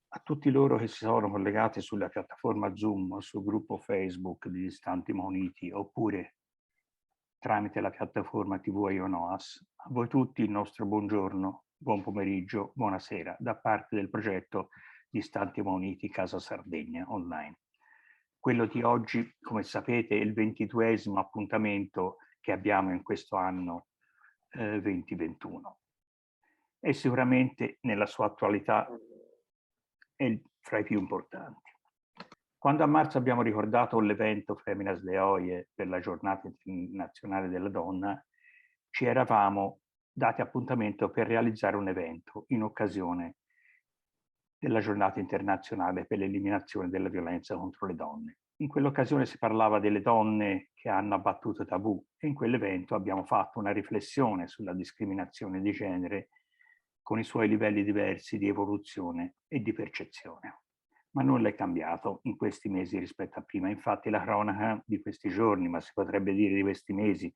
a tutti loro che si sono collegati sulla piattaforma Zoom o sul gruppo Facebook di Distanti ma Uniti, oppure tramite la piattaforma TV Ionoas, a voi tutti il nostro buongiorno, buon pomeriggio, buonasera, da parte del progetto Distanti ma Uniti Casa Sardegna online. Quello di oggi, come sapete, è il 22esimo appuntamento che abbiamo in questo anno 2021. E sicuramente nella sua attualità è fra i più importanti. Quando a marzo abbiamo ricordato l'evento Feminas de Oie per la giornata internazionale della donna, ci eravamo dati appuntamento per realizzare un evento in occasione della giornata internazionale per l'eliminazione della violenza contro le donne. In quell'occasione si parlava delle donne che hanno abbattuto tabù e in quell'evento abbiamo fatto una riflessione sulla discriminazione di genere con i suoi livelli diversi di evoluzione e di percezione. Ma nulla è cambiato in questi mesi rispetto a prima. Infatti la cronaca di questi giorni, ma si potrebbe dire di questi mesi,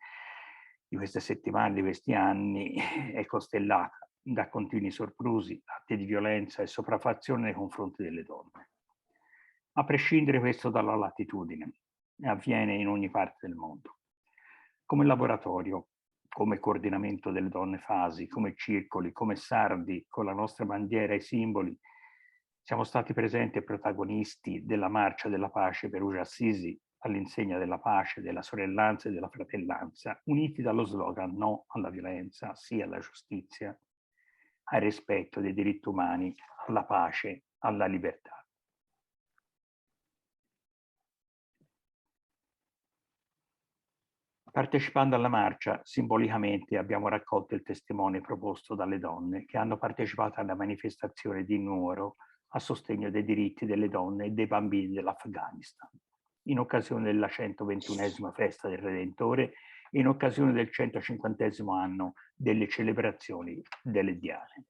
di queste settimane, di questi anni, è costellata da continui soprusi, atti di violenza e sopraffazione nei confronti delle donne. A prescindere questo dalla latitudine, avviene in ogni parte del mondo. Come laboratorio, come coordinamento delle donne fasi, come circoli, come sardi, con la nostra bandiera e i simboli, siamo stati presenti e protagonisti della Marcia della Pace Perugia Assisi, all'insegna della pace, della sorellanza e della fratellanza, uniti dallo slogan no alla violenza, sì alla giustizia, al rispetto dei diritti umani, alla pace, alla libertà. Partecipando alla marcia, simbolicamente abbiamo raccolto il testimone proposto dalle donne che hanno partecipato alla manifestazione di Nuoro a sostegno dei diritti delle donne e dei bambini dell'Afghanistan, in occasione della 121esima festa del Redentore e in occasione del 150esimo anno delle celebrazioni delle Diane.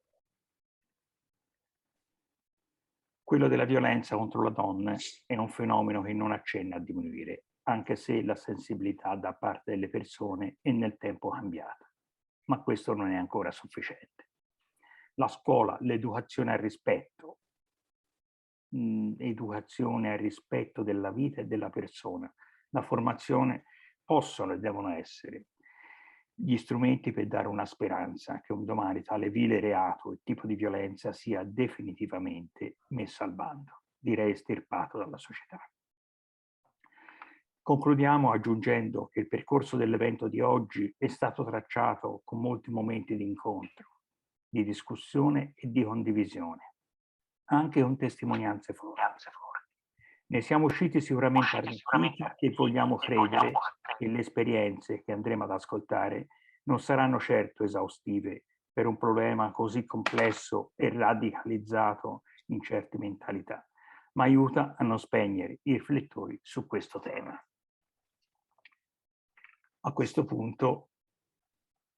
Quello della violenza contro la donna è un fenomeno che non accenna a diminuire, anche se la sensibilità da parte delle persone è nel tempo cambiata. Ma questo non è ancora sufficiente. La scuola, l'educazione al rispetto, educazione al rispetto della vita e della persona, la formazione possono e devono essere gli strumenti per dare una speranza che un domani tale vile reato e tipo di violenza sia definitivamente messo al bando, direi estirpato dalla società. Concludiamo aggiungendo che il percorso dell'evento di oggi è stato tracciato con molti momenti di incontro, di discussione e di condivisione, anche con testimonianze forti. Ne siamo usciti sicuramente arricchiti e vogliamo credere che le esperienze che andremo ad ascoltare non saranno certo esaustive per un problema così complesso e radicalizzato in certe mentalità, ma aiuta a non spegnere i riflettori su questo tema. A questo punto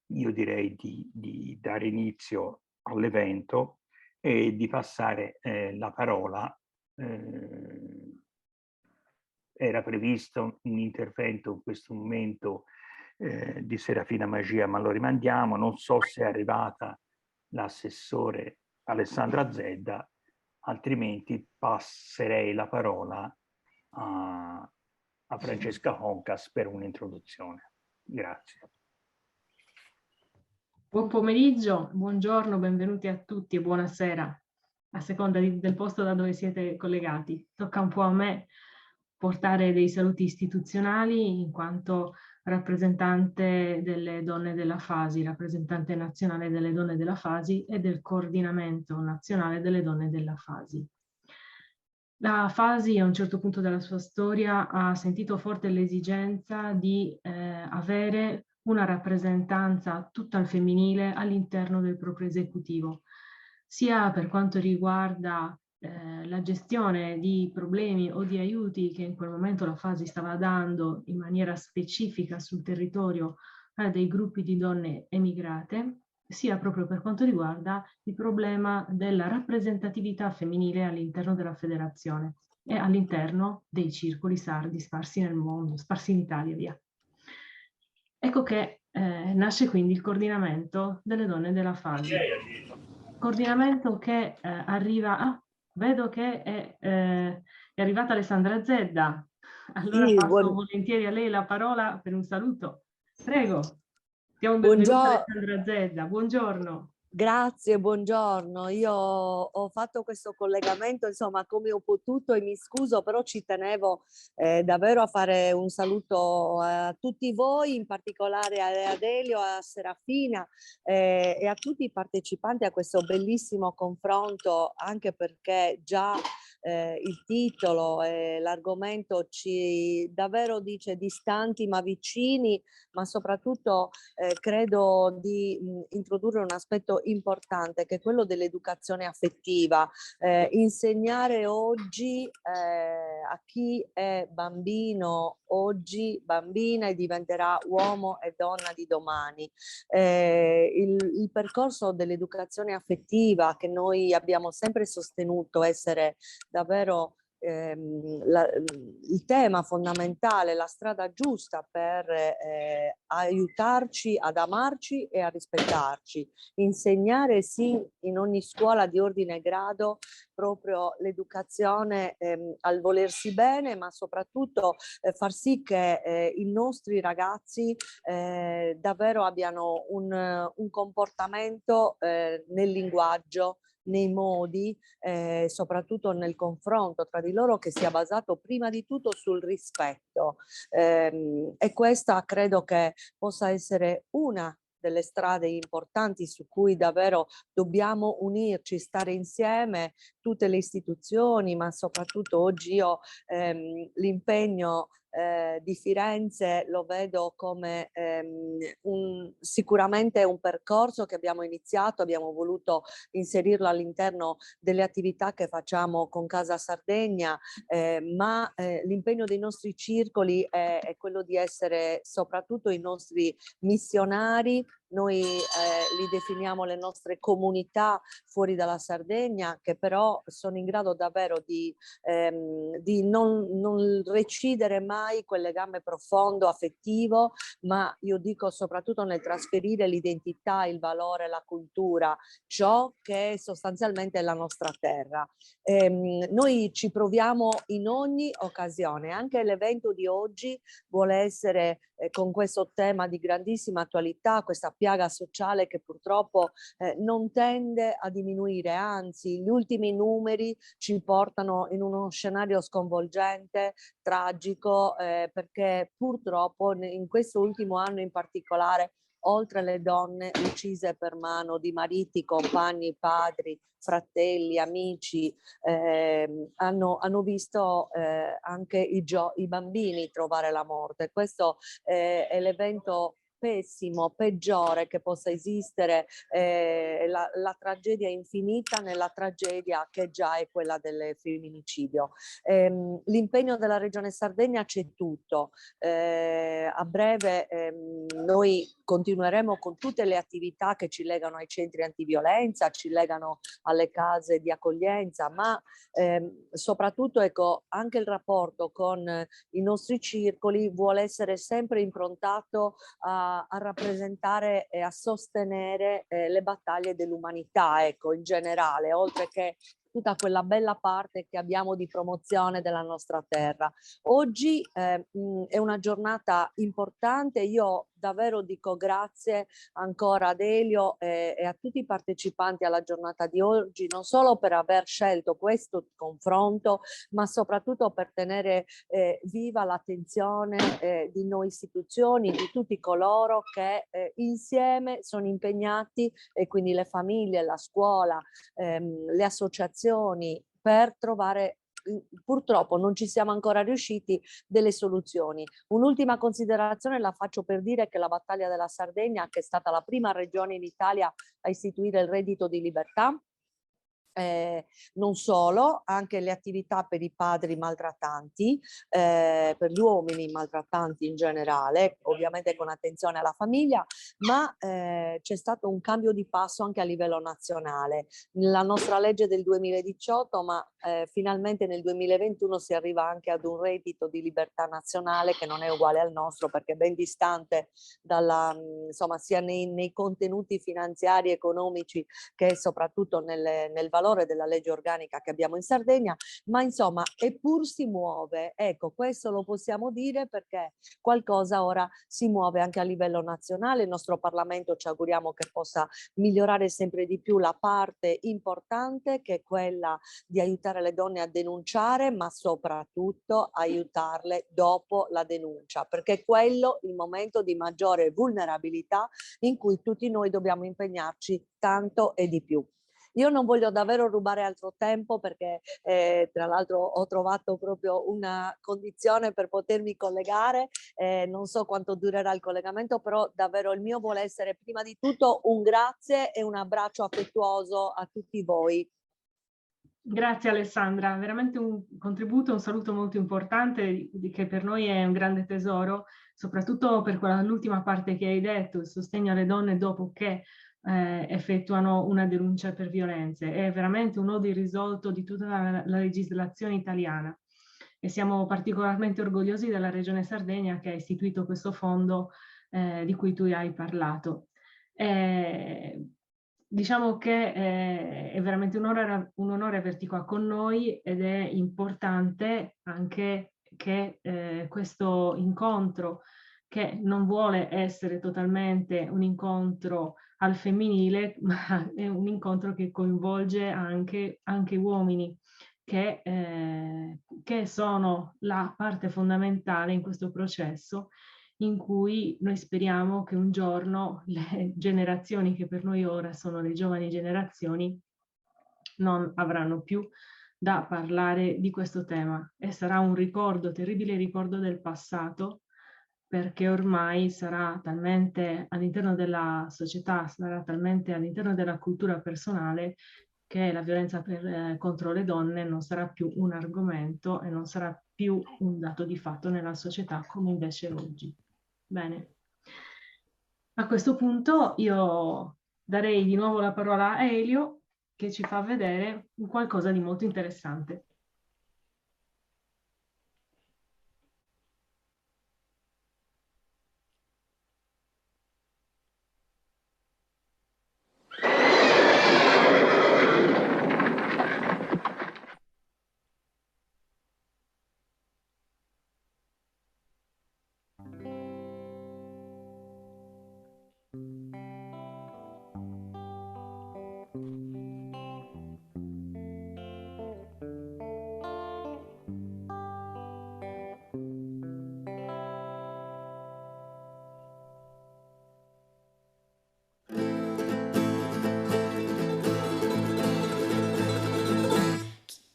io direi di dare inizio all'evento e di passare la parola. Era previsto un intervento in questo momento di Serafina Magia, ma lo rimandiamo. Non so se è arrivata l'assessore Alessandra Zedda, altrimenti passerei la parola a Francesca Concas per un'introduzione. Grazie. Buon pomeriggio, buongiorno, benvenuti a tutti e buonasera, a seconda del posto da dove siete collegati. Tocca un po' a me portare dei saluti istituzionali in quanto rappresentante delle donne della FASI, rappresentante nazionale delle donne della FASI e del coordinamento nazionale delle donne della FASI. La FASI a un certo punto della sua storia ha sentito forte l'esigenza di avere una rappresentanza tutta al femminile all'interno del proprio esecutivo, sia per quanto riguarda la gestione di problemi o di aiuti che in quel momento la FASI stava dando in maniera specifica sul territorio a dei gruppi di donne emigrate, sia proprio per quanto riguarda il problema della rappresentatività femminile all'interno della federazione e all'interno dei circoli sardi sparsi nel mondo, sparsi in Italia, via. Ecco che nasce quindi il coordinamento delle donne della FASI. Coordinamento che arriva... Vedo che è arrivata Alessandra Zedda. Allora Sì, passo volentieri a lei la parola per un saluto. Prego, diamo il benvenuto a buongiorno. Alessandra Zedda. Buongiorno. Grazie, buongiorno. Io ho fatto questo collegamento, insomma, come ho potuto e mi scuso, però ci tenevo davvero a fare un saluto a tutti voi, in particolare a Adelio, a Serafina e a tutti i partecipanti a questo bellissimo confronto, anche perché già il titolo e l'argomento ci davvero dice distanti ma vicini, ma soprattutto credo di introdurre un aspetto importante che è quello dell'educazione affettiva. Insegnare oggi a chi è bambino oggi, bambina e diventerà uomo e donna di domani. Il percorso dell'educazione affettiva che noi abbiamo sempre sostenuto essere davvero il tema fondamentale, la strada giusta per aiutarci ad amarci e a rispettarci. Insegnare sì in ogni scuola di ordine e grado proprio l'educazione al volersi bene, ma soprattutto far sì che i nostri ragazzi davvero abbiano un comportamento nel linguaggio, nei modi, soprattutto nel confronto tra di loro, che sia basato prima di tutto sul rispetto. E questa credo che possa essere una delle strade importanti su cui davvero dobbiamo unirci, stare insieme, tutte le istituzioni, ma soprattutto oggi io l'impegno di Firenze lo vedo come sicuramente un percorso che abbiamo iniziato, abbiamo voluto inserirlo all'interno delle attività che facciamo con Casa Sardegna, ma l'impegno dei nostri circoli è quello di essere soprattutto i nostri missionari. Noi li definiamo le nostre comunità fuori dalla Sardegna, che però sono in grado davvero di non recidere mai quel legame profondo, affettivo, ma io dico soprattutto nel trasferire l'identità, il valore, la cultura, ciò che sostanzialmente è la nostra terra. Noi ci proviamo in ogni occasione, anche l'evento di oggi vuole essere con questo tema di grandissima attualità, questa piaga sociale che purtroppo non tende a diminuire, anzi gli ultimi numeri ci portano in uno scenario sconvolgente, tragico, perché purtroppo in questo ultimo anno in particolare, oltre alle donne uccise per mano di mariti, compagni, padri, fratelli, amici, hanno visto anche i bambini trovare la morte. Questo è l'evento pessimo, peggiore che possa esistere, la tragedia infinita nella tragedia che già è quella del femminicidio. L'impegno della Regione Sardegna c'è tutto. A breve noi continueremo con tutte le attività che ci legano ai centri antiviolenza, ci legano alle case di accoglienza, ma soprattutto ecco, anche il rapporto con i nostri circoli vuole essere sempre improntato a rappresentare e a sostenere le battaglie dell'umanità, ecco, in generale, oltre che tutta quella bella parte che abbiamo di promozione della nostra terra. Oggi è una giornata importante, io davvero dico grazie ancora ad Elio e a tutti i partecipanti alla giornata di oggi, non solo per aver scelto questo confronto, ma soprattutto per tenere viva l'attenzione di noi istituzioni, di tutti coloro che insieme sono impegnati, e quindi le famiglie, la scuola, le associazioni, per trovare, purtroppo non ci siamo ancora riusciti, delle soluzioni. Un'ultima considerazione la faccio per dire che la battaglia della Sardegna, che è stata la prima regione in Italia a istituire il reddito di libertà, non solo, anche le attività per i padri maltrattanti, per gli uomini maltrattanti in generale, ovviamente con attenzione alla famiglia, ma c'è stato un cambio di passo anche a livello nazionale. La nostra legge del 2018, ma finalmente nel 2021 si arriva anche ad un reddito di libertà nazionale che non è uguale al nostro, perché è ben distante dalla, insomma, sia nei contenuti finanziari e economici che soprattutto nel valore della legge organica che abbiamo in Sardegna, ma insomma eppur si muove. Ecco, questo lo possiamo dire perché qualcosa ora si muove anche a livello nazionale. Il nostro Parlamento ci auguriamo che possa migliorare sempre di più la parte importante, che è quella di aiutare le donne a denunciare, ma soprattutto aiutarle dopo la denuncia, perché è quello il momento di maggiore vulnerabilità in cui tutti noi dobbiamo impegnarci tanto e di più. Io non voglio davvero rubare altro tempo perché tra l'altro ho trovato proprio una condizione per potermi collegare, non so quanto durerà il collegamento, però davvero il mio vuole essere prima di tutto un grazie e un abbraccio affettuoso a tutti voi. Grazie Alessandra, veramente un contributo, un saluto molto importante che per noi è un grande tesoro, soprattutto per l'ultima parte che hai detto, il sostegno alle donne dopo che effettuano una denuncia per violenze. È veramente un nodo irrisolto di tutta la legislazione italiana e siamo particolarmente orgogliosi della Regione Sardegna che ha istituito questo fondo di cui tu hai parlato. Diciamo che è veramente un onore averti qua con noi ed è importante anche che questo incontro, che non vuole essere totalmente un incontro al femminile, ma è un incontro che coinvolge anche uomini che sono la parte fondamentale in questo processo, in cui noi speriamo che un giorno le generazioni che per noi ora sono le giovani generazioni non avranno più da parlare di questo tema e sarà un ricordo, terribile ricordo del passato, perché ormai sarà talmente all'interno della società, sarà talmente all'interno della cultura personale che la violenza contro le donne non sarà più un argomento e non sarà più un dato di fatto nella società come invece oggi. Bene. A questo punto io darei di nuovo la parola a Elio che ci fa vedere qualcosa di molto interessante.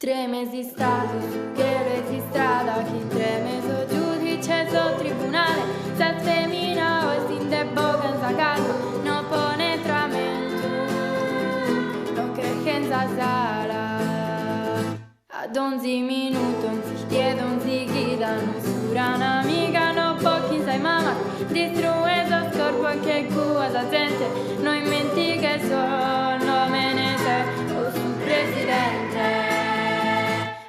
Tre mesi stato su che registrata, chi 3 mesi giudice so tribunale, se femmina o sin de boca in sacato, no pone tramento, non crece in sala, ad 11 minuti non si chiede, non si chieda, non sura un'amica, no pochi sai mamma, distrue so scorpo che cosa gente, non menti che sono menese o su presidente.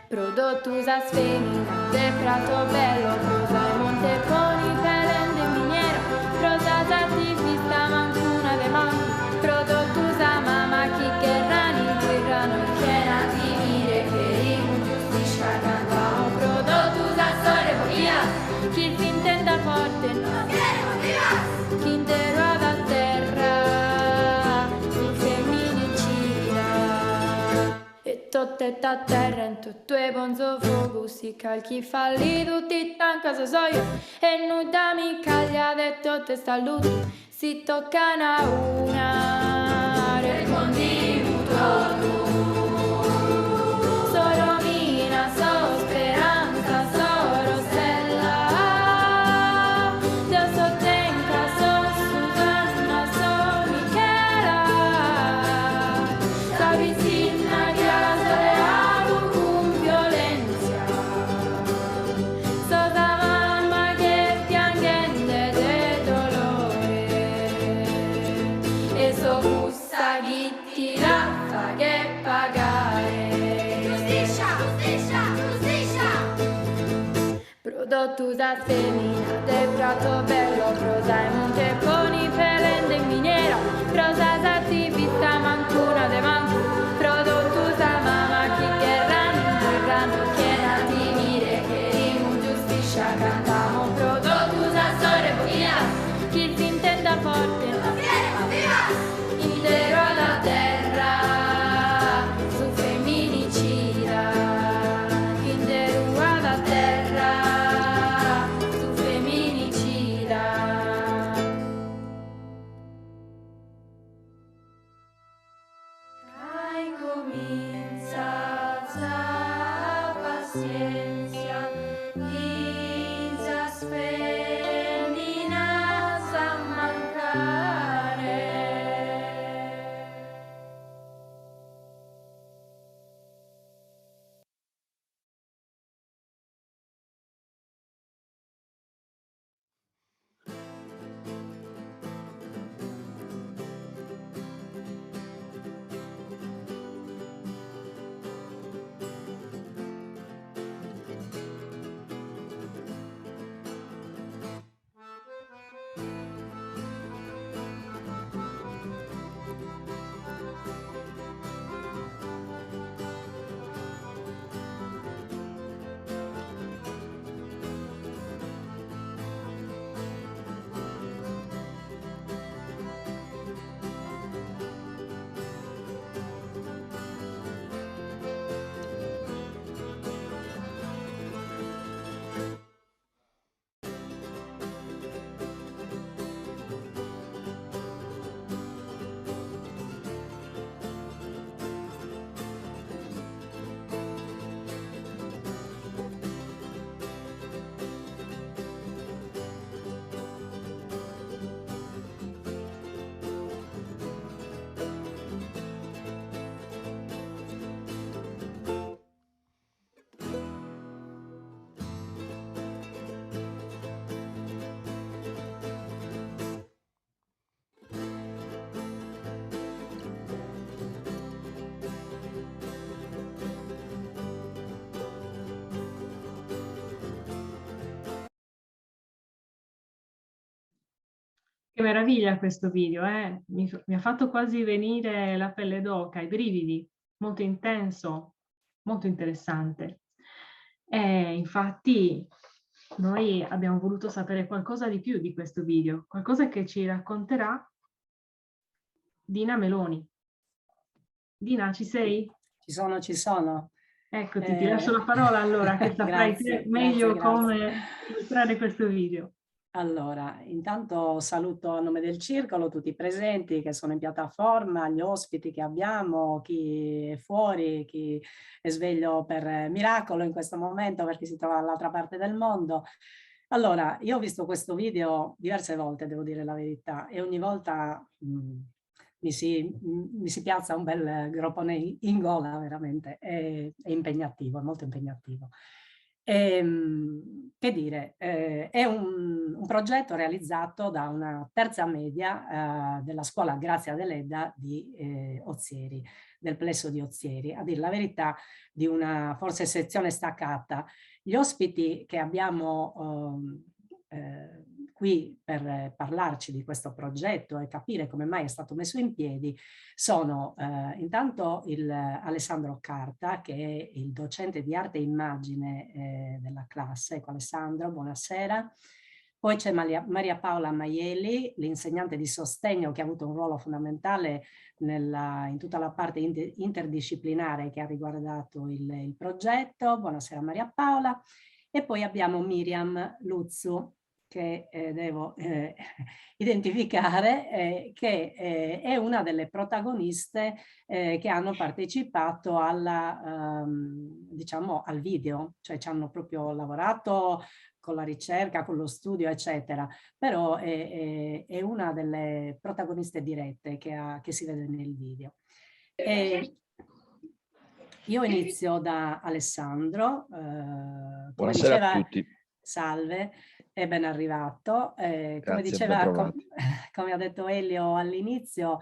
Prodotto sa sfemina, del prato bello, prosa e Monteponi, pelende in miniera, prosa sativista, mancuna de manco, prodotto sa mamma, chi che rani, guerrano, che nati dire, che ingiustisce cantano, prodotto sa storia pochina, chi si intenda forte, non viene motiva, chi intero da terra, il femminicida, e totte a terra in tutto e bonzo fuoco, si calchi falli tutti tanca so io, e nuda mi caglia detto te saluto, si toccano a una, rispondi mutuo tu, solo mina, so speranza, so rosella, io so Tenca, so Susanna, so Michela, sta vicina che la con violenza, so da mamma che piangente de dolore, e so Prodotta femmina del prato bello, prosa e monte poni pelende in miniera, prosa attivista mancuna de mancu, prodottusa mama chi guerrano chiena di mire che rimu giustiscia cantamo, prodottusa storia buia, chi si intenda forte intero alla terra, su femminicida, intero alla terra, su femminicida. Ai comincia la pazienza, insas feminas a mancare. Che meraviglia questo video, eh? Mi ha fatto quasi venire la pelle d'oca, i brividi, molto intenso, molto interessante. E infatti noi abbiamo voluto sapere qualcosa di più di questo video, qualcosa che ci racconterà Dina Meloni. Dina, ci sei? Ci sono, ci sono. Eccoti, ti lascio la parola allora, che saprai Grazie, meglio grazie. come illustrare questo video. Allora, intanto saluto a nome del circolo tutti i presenti che sono in piattaforma, gli ospiti che abbiamo, chi è fuori, chi è sveglio per miracolo in questo momento perché si trova dall'altra parte del mondo. Allora, io ho visto questo video diverse volte, devo dire la verità, e ogni volta mi si piazza un bel groppone in gola, veramente, è impegnativo, è molto impegnativo. Che dire, è un progetto realizzato da una terza media della scuola Grazia Deledda di Ozieri, del plesso di Ozieri, a dire la verità di una forse sezione staccata. Gli ospiti che abbiamo qui per parlarci di questo progetto e capire come mai è stato messo in piedi sono intanto Alessandro Carta, che è il docente di arte e immagine della classe. Ecco, Alessandro, buonasera. Poi c'è Maria Paola Maielli, l'insegnante di sostegno che ha avuto un ruolo fondamentale in tutta la parte interdisciplinare che ha riguardato il progetto. Buonasera Maria Paola. E poi abbiamo Miriam Luzzu, che devo identificare, che è una delle protagoniste che hanno partecipato diciamo, al video, cioè ci hanno proprio lavorato con la ricerca, con lo studio, eccetera, però è una delle protagoniste dirette che si vede nel video. Io inizio da Alessandro. Buonasera a tutti. Salve. E ben arrivato. Come come ha detto Elio all'inizio,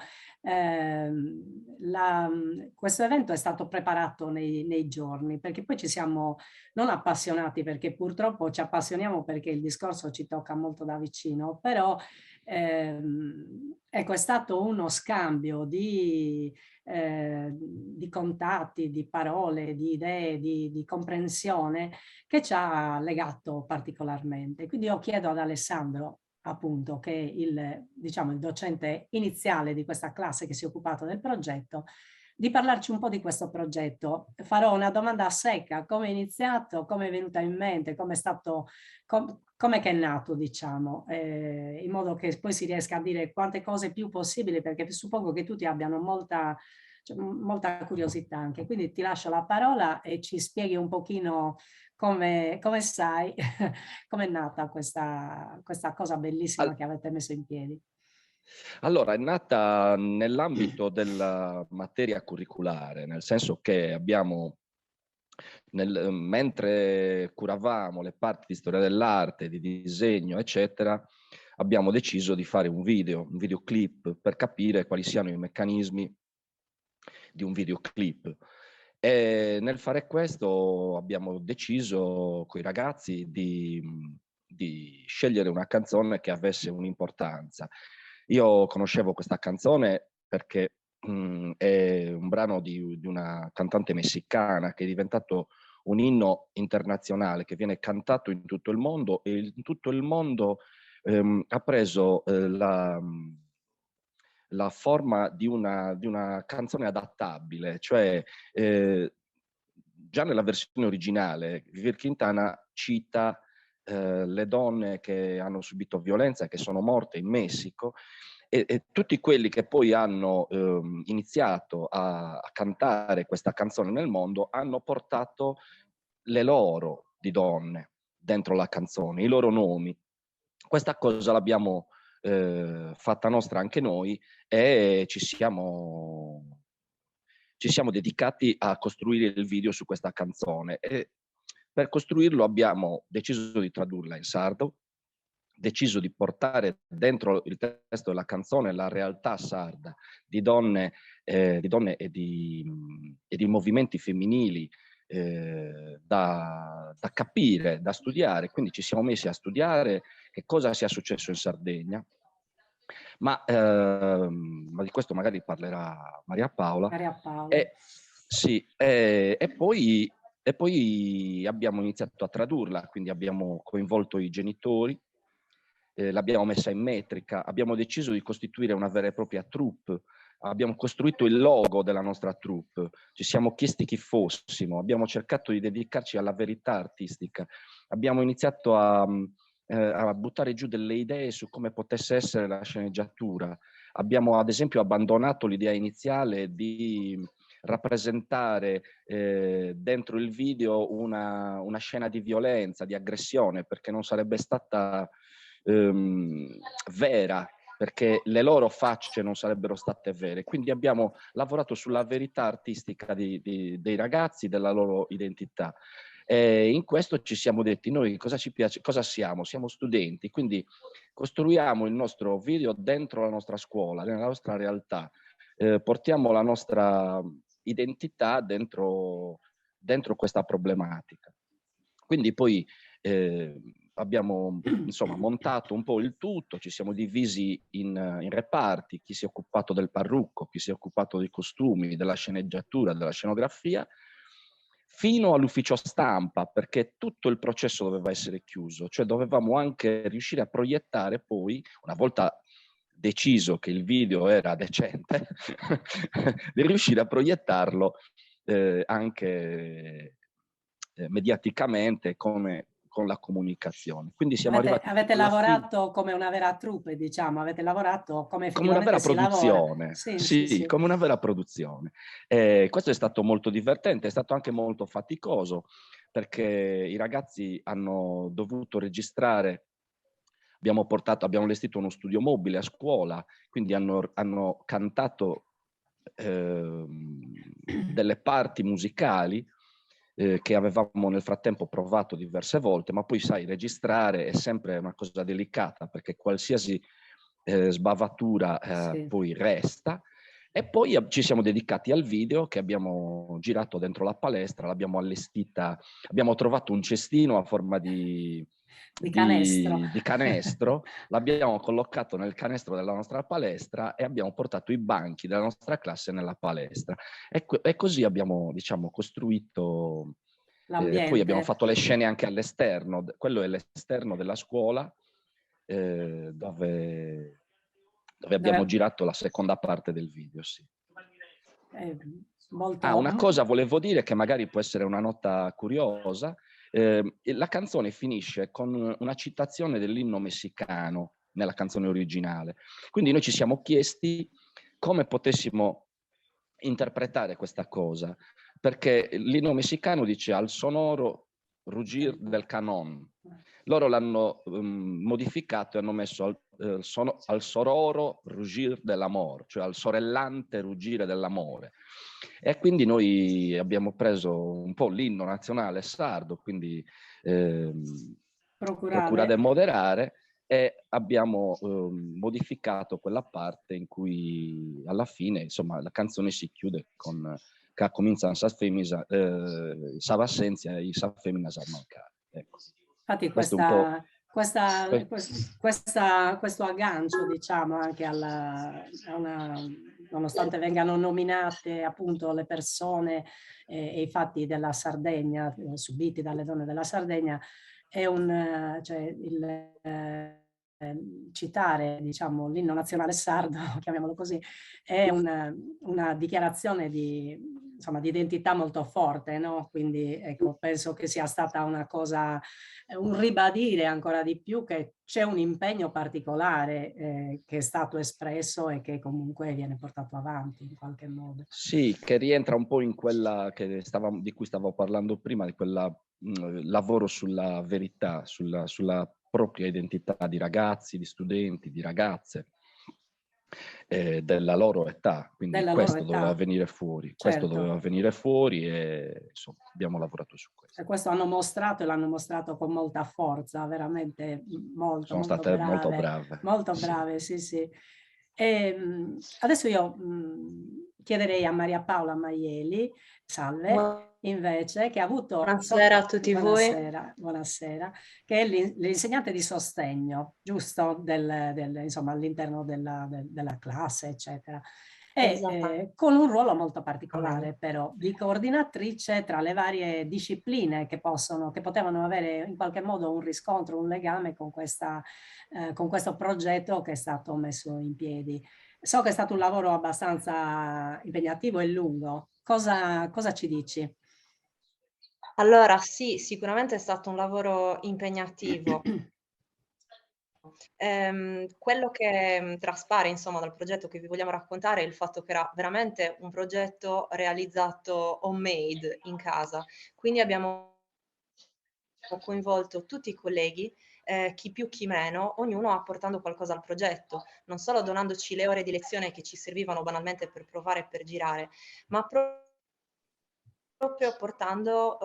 questo evento è stato preparato nei giorni, perché poi ci siamo non appassionati, perché purtroppo ci appassioniamo perché il discorso ci tocca molto da vicino, però ecco, è stato uno scambio di contatti, di parole, di idee, di comprensione che ci ha legato particolarmente. Quindi io chiedo ad Alessandro, appunto, che è il docente iniziale di questa classe che si è occupato del progetto, di parlarci un po' di questo progetto. Farò una domanda a secca: come è iniziato, come è venuta in mente, come è stato, come che è nato, diciamo, in modo che poi si riesca a dire quante cose più possibili, perché suppongo che tutti abbiano molta curiosità anche. Quindi ti lascio la parola e ci spieghi un pochino come sai, come è nata questa cosa bellissima che avete messo in piedi. Allora, è nata nell'ambito della materia curriculare, nel senso che abbiamo, mentre curavamo le parti di storia dell'arte, di disegno, eccetera, abbiamo deciso di fare un videoclip per capire quali siano i meccanismi di un videoclip. E nel fare questo abbiamo deciso con i ragazzi di scegliere una canzone che avesse un'importanza. Io conoscevo questa canzone perché è un brano di una cantante messicana che è diventato un inno internazionale che viene cantato in tutto il mondo, e in tutto il mondo ha preso la forma di una canzone adattabile, cioè già nella versione originale Vivir Quintana cita le donne che hanno subito violenza, che sono morte in Messico, e tutti quelli che poi hanno iniziato a cantare questa canzone nel mondo hanno portato le loro di donne dentro la canzone, i loro nomi. Questa cosa l'abbiamo fatta nostra anche noi, e ci siamo dedicati a costruire il video su questa canzone, e per costruirlo abbiamo deciso di tradurla in sardo, deciso di portare dentro il testo della canzone la realtà sarda di donne e di movimenti femminili da capire, da studiare. Quindi ci siamo messi a studiare che cosa sia successo in Sardegna, ma di questo magari parlerà Maria Paola. E poi abbiamo iniziato a tradurla, quindi abbiamo coinvolto i genitori, l'abbiamo messa in metrica, abbiamo deciso di costituire una vera e propria troupe, abbiamo costruito il logo della nostra troupe, ci siamo chiesti chi fossimo, abbiamo cercato di dedicarci alla verità artistica, abbiamo iniziato a buttare giù delle idee su come potesse essere la sceneggiatura. Abbiamo ad esempio abbandonato l'idea iniziale di rappresentare dentro il video una scena di violenza, di aggressione, perché non sarebbe stata vera, perché le loro facce non sarebbero state vere. Quindi abbiamo lavorato sulla verità artistica dei ragazzi, della loro identità. E in questo ci siamo detti: noi cosa ci piace, cosa siamo? Siamo studenti, quindi costruiamo il nostro video dentro la nostra scuola, nella nostra realtà, portiamo la nostra identità dentro questa problematica. Quindi poi abbiamo insomma montato un po' il tutto, ci siamo divisi in reparti: chi si è occupato del parrucco, chi si è occupato dei costumi, della sceneggiatura, della scenografia, fino all'ufficio stampa, perché tutto il processo doveva essere chiuso, cioè dovevamo anche riuscire a proiettare poi, una volta deciso che il video era decente, di riuscire a proiettarlo anche mediaticamente con la comunicazione. Quindi siamo avete lavorato come una vera troupe, diciamo, avete lavorato come una vera produzione, sì, come una vera produzione. Questo è stato molto divertente, è stato anche molto faticoso, perché i ragazzi hanno dovuto registrare. Abbiamo allestito uno studio mobile a scuola, quindi hanno cantato delle parti musicali che avevamo nel frattempo provato diverse volte, ma poi sai, registrare è sempre una cosa delicata, perché qualsiasi sbavatura Sì. poi resta. E poi ci siamo dedicati al video che abbiamo girato dentro la palestra, l'abbiamo allestita, abbiamo trovato un cestino a forma di canestro, l'abbiamo collocato nel canestro della nostra palestra e abbiamo portato i banchi della nostra classe nella palestra. E così abbiamo, diciamo, costruito, poi abbiamo fatto le scene anche all'esterno, quello è l'esterno della scuola, dove abbiamo girato la seconda parte del video, sì. Una cosa volevo dire che magari può essere una nota curiosa. La canzone finisce con una citazione dell'inno messicano nella canzone originale. Quindi noi ci siamo chiesti come potessimo interpretare questa cosa, perché l'inno messicano dice al sonoro ruggir del canon. Loro l'hanno modificato e hanno messo al sororo ruggir dell'amore, cioè al sorellante ruggire dell'amore. E quindi noi abbiamo preso un po' l'inno nazionale sardo, quindi Procura de moderare, e abbiamo modificato quella parte in cui alla fine, insomma, la canzone si chiude con che comincia sa assenzia e sa femmina sa mancare. Ecco. Infatti questo aggancio, diciamo, anche nonostante vengano nominate appunto le persone e i fatti della Sardegna subiti dalle donne della Sardegna, è citare, diciamo, l'inno nazionale sardo, chiamiamolo così, è una dichiarazione di identità molto forte, no? Quindi ecco, penso che sia stata una cosa, un ribadire ancora di più che c'è un impegno particolare che è stato espresso e che comunque viene portato avanti in qualche modo. Sì, che rientra un po' in quella di cui stavo parlando prima, di quella lavoro sulla verità, sulla propria identità di ragazzi, di studenti, di ragazze, della loro età, quindi questo doveva venire fuori, certo. Questo doveva venire fuori e insomma abbiamo lavorato su questo. E questo hanno mostrato e l'hanno mostrato con molta forza, veramente Sono state brave, molto brave. Molto brave, sì. E, adesso io chiederei a Maria Paola Maieli, salve, invece, che ha avuto... Buonasera a tutti voi. Buonasera, che è l'insegnante di sostegno, giusto? Insomma, all'interno della classe, eccetera. E con un ruolo molto particolare, però, di coordinatrice tra le varie discipline che potevano avere in qualche modo un riscontro, un legame con questo progetto che è stato messo in piedi. So che è stato un lavoro abbastanza impegnativo e lungo. Cosa ci dici? Allora, sì, sicuramente è stato un lavoro impegnativo. Quello che traspare, insomma, dal progetto che vi vogliamo raccontare è il fatto che era veramente un progetto realizzato homemade in casa. Quindi abbiamo coinvolto tutti i colleghi, chi più chi meno, ognuno apportando qualcosa al progetto, non solo donandoci le ore di lezione che ci servivano banalmente per provare e per girare, ma proprio portando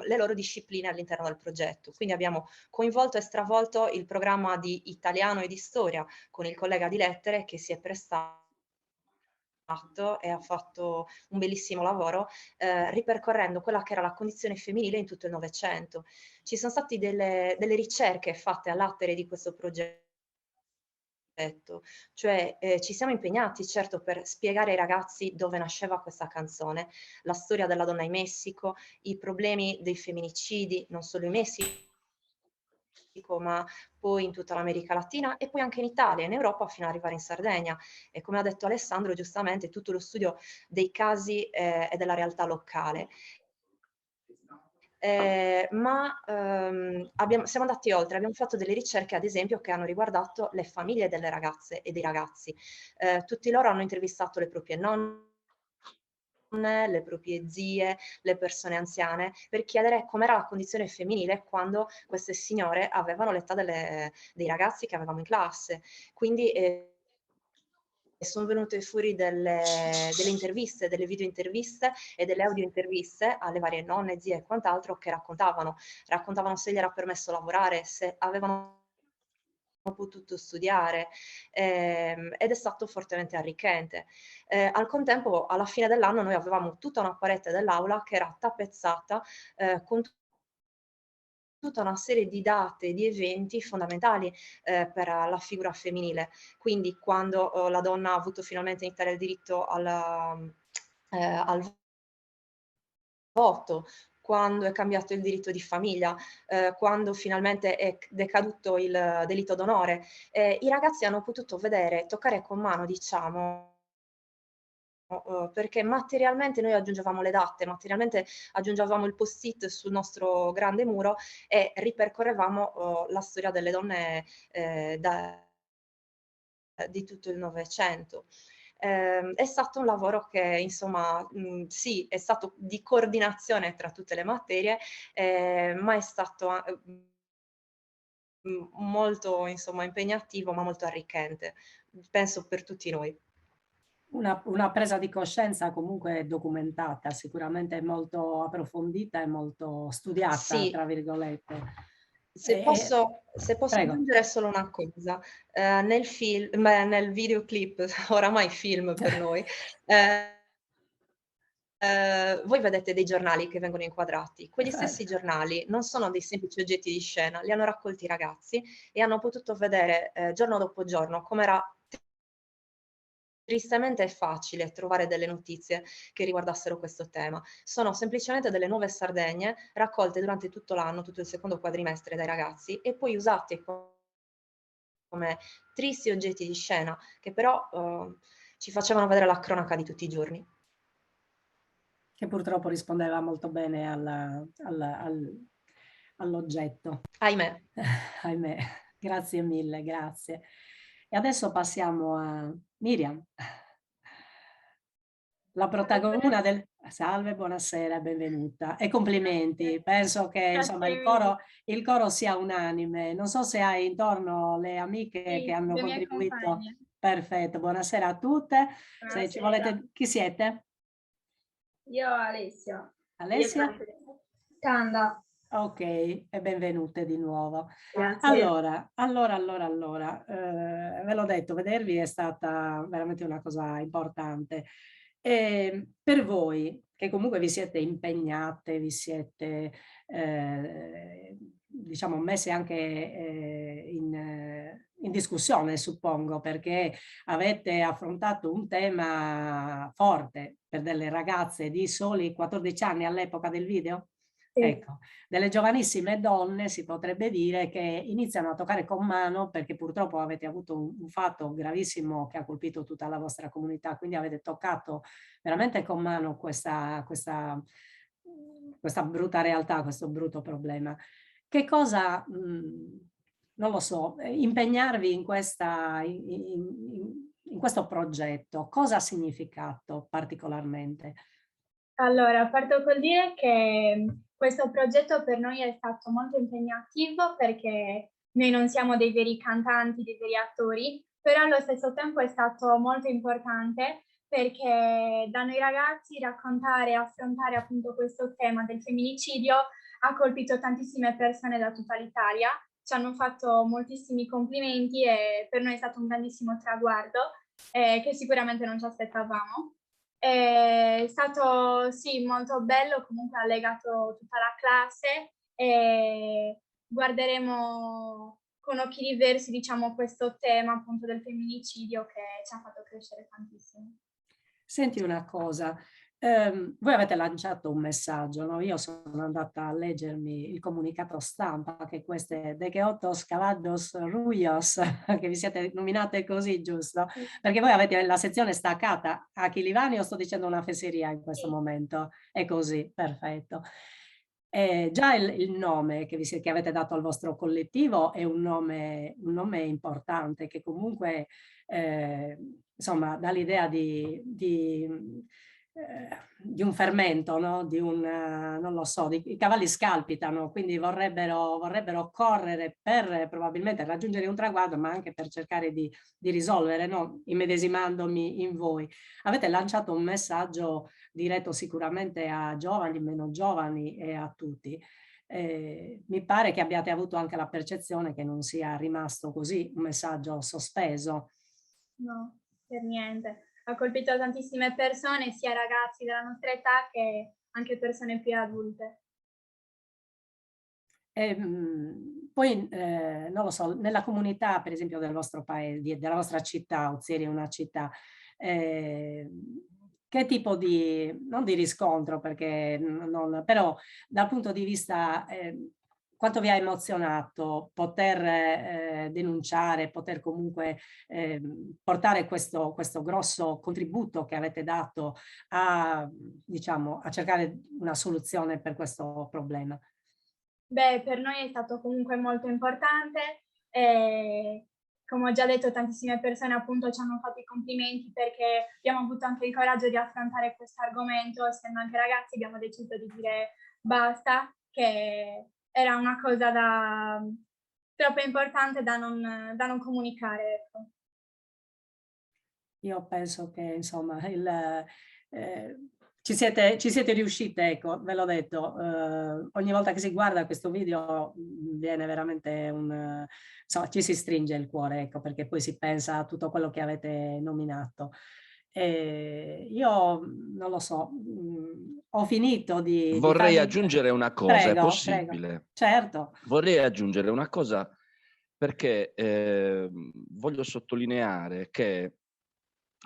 le loro discipline all'interno del progetto. Quindi abbiamo coinvolto e stravolto il programma di italiano e di storia con il collega di lettere che si è prestato e ha fatto un bellissimo lavoro ripercorrendo quella che era la condizione femminile in tutto il Novecento. Ci sono state delle ricerche fatte all'attere di questo progetto. Cioè ci siamo impegnati certo per spiegare ai ragazzi dove nasceva questa canzone, la storia della donna in Messico, i problemi dei femminicidi, non solo in Messico, ma poi in tutta l'America Latina e poi anche in Italia, in Europa, fino ad arrivare in Sardegna. E come ha detto Alessandro, giustamente, tutto lo studio dei casi e della realtà locale. Siamo andati oltre, abbiamo fatto delle ricerche ad esempio che hanno riguardato le famiglie delle ragazze e dei ragazzi. Tutti loro hanno intervistato le proprie nonne, le proprie zie, le persone anziane, per chiedere com'era la condizione femminile quando queste signore avevano l'età dei ragazzi che avevamo in classe. Quindi sono venute fuori delle interviste, delle video interviste e delle audio interviste alle varie nonne, zie e quant'altro che raccontavano se gli era permesso lavorare, se avevano potuto studiare ed è stato fortemente arricchente. Al contempo, alla fine dell'anno, noi avevamo tutta una parete dell'aula che era tappezzata con tutta una serie di date, di eventi fondamentali per la figura femminile. Quindi quando la donna ha avuto finalmente in Italia il diritto al voto, quando è cambiato il diritto di famiglia, quando finalmente è decaduto il delitto d'onore, i ragazzi hanno potuto vedere, toccare con mano, diciamo, perché materialmente noi aggiungevamo le date, materialmente aggiungevamo il post-it sul nostro grande muro e ripercorrevamo la storia delle donne di tutto il Novecento. È stato un lavoro che, insomma, sì, è stato di coordinazione tra tutte le materie, ma è stato molto, insomma, impegnativo, ma molto arricchente, penso per tutti noi. Una presa di coscienza comunque documentata, sicuramente molto approfondita e molto studiata, Sì. tra virgolette. Se posso Prego. aggiungere solo una cosa, nel videoclip, oramai film per noi, voi vedete dei giornali che vengono inquadrati. Quegli stessi giornali non sono dei semplici oggetti di scena, li hanno raccolti i ragazzi e hanno potuto vedere giorno dopo giorno com'era tristemente facile trovare delle notizie che riguardassero questo tema. Sono semplicemente delle nuove Sardegne raccolte durante tutto l'anno, tutto il secondo quadrimestre dai ragazzi e poi usate come tristi oggetti di scena che però ci facevano vedere la cronaca di tutti i giorni. Che purtroppo rispondeva molto bene all'oggetto. Ahimè. Ahimè. Grazie mille, grazie. E adesso passiamo a Miriam, la protagonista del... Salve, buonasera, benvenuta e complimenti. Penso che insomma il coro sia unanime. Non so se hai intorno le amiche che hanno contribuito. Perfetto, buonasera a tutte. Buonasera. Se ci volete, chi siete? Io Alessia. Alessia? Canda. Ok, e benvenute di nuovo. Grazie. Allora, ve l'ho detto, vedervi è stata veramente una cosa importante. E per voi, che comunque vi siete impegnate, vi siete, diciamo, messe anche in discussione, suppongo, perché avete affrontato un tema forte per delle ragazze di soli 14 anni all'epoca del video? Sì. Ecco, delle giovanissime donne si potrebbe dire che iniziano a toccare con mano, perché purtroppo avete avuto un fatto gravissimo che ha colpito tutta la vostra comunità, quindi avete toccato veramente con mano questa brutta realtà, questo brutto problema. Che cosa, non lo so, impegnarvi in questo progetto, cosa ha significato particolarmente? Allora, parto col dire che questo progetto per noi è stato molto impegnativo perché noi non siamo dei veri cantanti, dei veri attori, però allo stesso tempo è stato molto importante perché da noi ragazzi raccontare e affrontare appunto questo tema del femminicidio ha colpito tantissime persone da tutta l'Italia, ci hanno fatto moltissimi complimenti e per noi è stato un grandissimo traguardo che sicuramente non ci aspettavamo. È stato sì molto bello, comunque ha legato tutta la classe e guarderemo con occhi diversi, diciamo, questo tema appunto del femminicidio che ci ha fatto crescere tantissimo. Senti una cosa, voi avete lanciato un messaggio, no? Io sono andata a leggermi il comunicato stampa che queste de que ottos caballos ruios, che vi siete nominate così, giusto? Perché voi avete la sezione staccata a Chilivani o sto dicendo una fesseria in questo momento? È così, perfetto. Già il nome che avete dato al vostro collettivo è un nome importante che comunque insomma dà l'idea di un fermento, no? Non lo so, i cavalli scalpitano, quindi vorrebbero correre per probabilmente raggiungere un traguardo, ma anche per cercare di risolvere, no? Immedesimandomi in voi. Avete lanciato un messaggio diretto sicuramente a giovani, meno giovani e a tutti. Mi pare che abbiate avuto anche la percezione che non sia rimasto così un messaggio sospeso. No, per niente. Ha colpito tantissime persone, sia ragazzi della nostra età che anche persone più adulte. Poi, non lo so, nella comunità, per esempio, del vostro paese, della vostra città, Ozieri è una città, che tipo di, non di riscontro, perché però dal punto di vista, quanto vi ha emozionato poter denunciare, poter comunque portare questo grosso contributo che avete dato a, diciamo, a cercare una soluzione per questo problema? Beh, per noi è stato comunque molto importante e, come ho già detto, tantissime persone appunto ci hanno fatto i complimenti perché abbiamo avuto anche il coraggio di affrontare questo argomento, essendo anche ragazzi abbiamo deciso di dire basta, che era una cosa troppo importante da non comunicare. Ecco. Io penso che insomma ci siete riuscite, ecco, ve l'ho detto, ogni volta che si guarda questo video viene veramente insomma, ci si stringe il cuore, ecco, perché poi si pensa a tutto quello che avete nominato. Io non lo so, ho finito di Vorrei farvi... aggiungere una cosa, prego, è possibile? Prego. Certo. Vorrei aggiungere una cosa perché voglio sottolineare che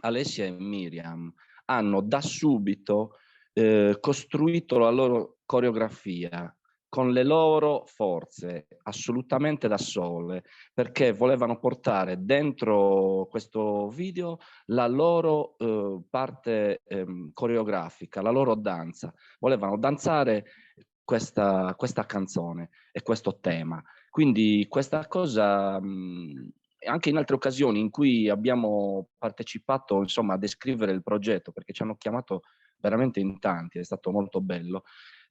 Alessia e Miriam hanno da subito costruito la loro coreografia con le loro forze, assolutamente da sole, perché volevano portare dentro questo video la loro parte coreografica, la loro danza. Volevano danzare questa canzone e questo tema. Quindi questa cosa, anche in altre occasioni in cui abbiamo partecipato, insomma, a descrivere il progetto, perché ci hanno chiamato veramente in tanti, è stato molto bello,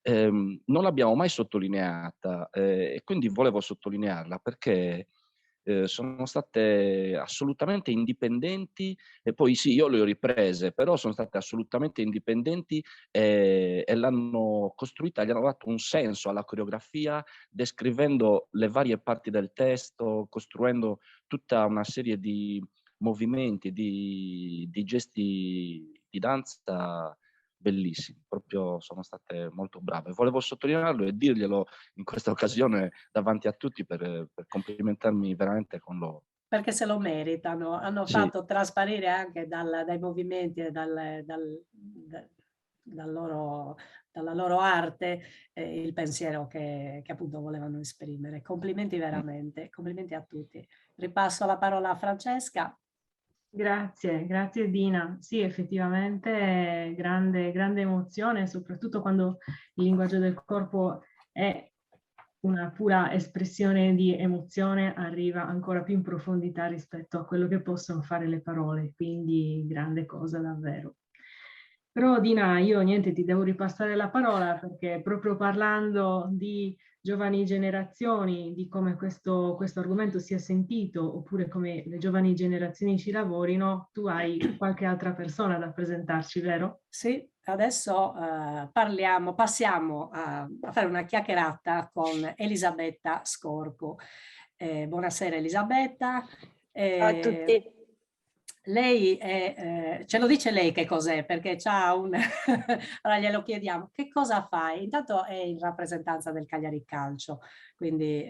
non l'abbiamo mai sottolineata e quindi volevo sottolinearla perché sono state assolutamente indipendenti e poi sì, io le ho riprese, però sono state assolutamente indipendenti e l'hanno costruita, gli hanno dato un senso alla coreografia, descrivendo le varie parti del testo, costruendo tutta una serie di movimenti, di gesti di danza bellissimi, proprio sono state molto brave. Volevo sottolinearlo e dirglielo in questa occasione davanti a tutti per complimentarmi veramente con loro. Perché se lo meritano, hanno fatto trasparire anche dai movimenti e dalla loro arte il pensiero che appunto volevano esprimere. Complimenti veramente, complimenti a tutti. Ripasso la parola a Francesca. Grazie, grazie Dina. Sì, effettivamente grande emozione, soprattutto quando il linguaggio del corpo è una pura espressione di emozione, arriva ancora più in profondità rispetto a quello che possono fare le parole, quindi grande cosa davvero. Però Dina, io niente, ti devo ripassare la parola perché proprio parlando di giovani generazioni, di come questo argomento sia sentito, oppure come le giovani generazioni ci lavorino, tu hai qualche altra persona da presentarci, vero? Sì, adesso passiamo a fare una chiacchierata con Elisabetta Scorco. Buonasera Elisabetta. Ciao a tutti. Lei è, ce lo dice lei che cos'è, perché c'ha un... Allora glielo chiediamo, che cosa fai? Intanto è in rappresentanza del Cagliari Calcio, quindi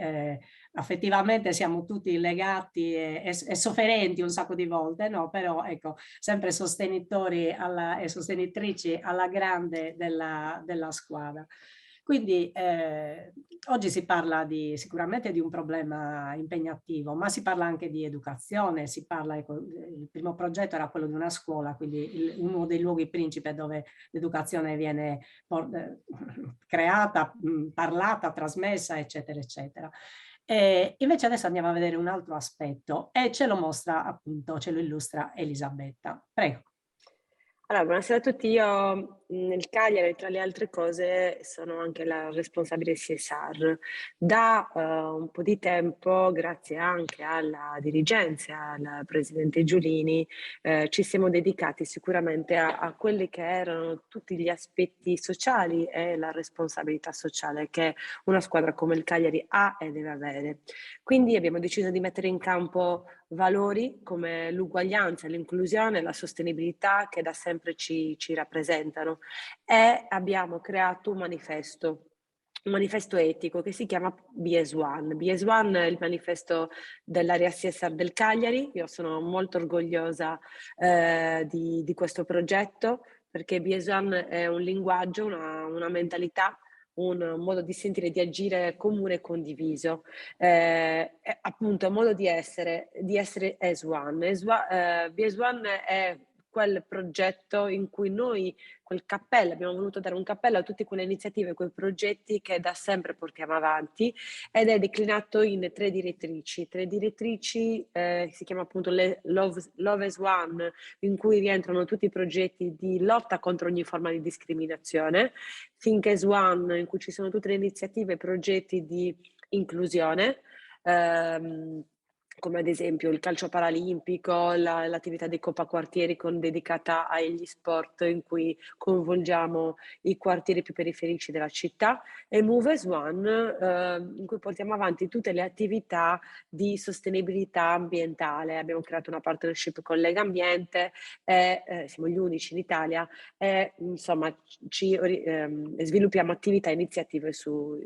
affettivamente siamo tutti legati e sofferenti un sacco di volte, no? Però ecco, sempre sostenitori e sostenitrici alla grande della squadra. Quindi oggi si parla sicuramente di un problema impegnativo, ma si parla anche di educazione, si parla, il primo progetto era quello di una scuola, quindi uno dei luoghi principe dove l'educazione viene creata, parlata, trasmessa, eccetera, eccetera. Invece adesso andiamo a vedere un altro aspetto e ce lo mostra appunto, ce lo illustra Elisabetta. Prego. Allora, buonasera a tutti, io nel Cagliari, tra le altre cose, sono anche la responsabile CSR. Da un po' di tempo, grazie anche alla dirigenza, al presidente Giulini, ci siamo dedicati sicuramente a quelli che erano tutti gli aspetti sociali e la responsabilità sociale che una squadra come il Cagliari ha e deve avere. Quindi abbiamo deciso di mettere in campo valori come l'uguaglianza, l'inclusione, la sostenibilità che da sempre ci rappresentano, e abbiamo creato un manifesto etico che si chiama BS1. BS1 è il manifesto dell'area CSR del Cagliari. Io sono molto orgogliosa di questo progetto, perché BS1 è un linguaggio, una mentalità, un modo di sentire e di agire comune e condiviso, è appunto un modo di essere as one. BS1 è quel progetto in cui noi, quel cappello, abbiamo voluto dare un cappello a tutte quelle iniziative, quei progetti che da sempre portiamo avanti, ed è declinato in 3 direttrici. 3 direttrici si chiama appunto Love as One, in cui rientrano tutti i progetti di lotta contro ogni forma di discriminazione, Think as One, in cui ci sono tutte le iniziative e progetti di inclusione, come ad esempio il calcio paralimpico, l'attività dei Coppa Quartieri dedicata agli sport, in cui coinvolgiamo i quartieri più periferici della città, e Move as One, in cui portiamo avanti tutte le attività di sostenibilità ambientale. Abbiamo creato una partnership con Lega Ambiente, siamo gli unici in Italia, e insomma sviluppiamo attività e iniziative su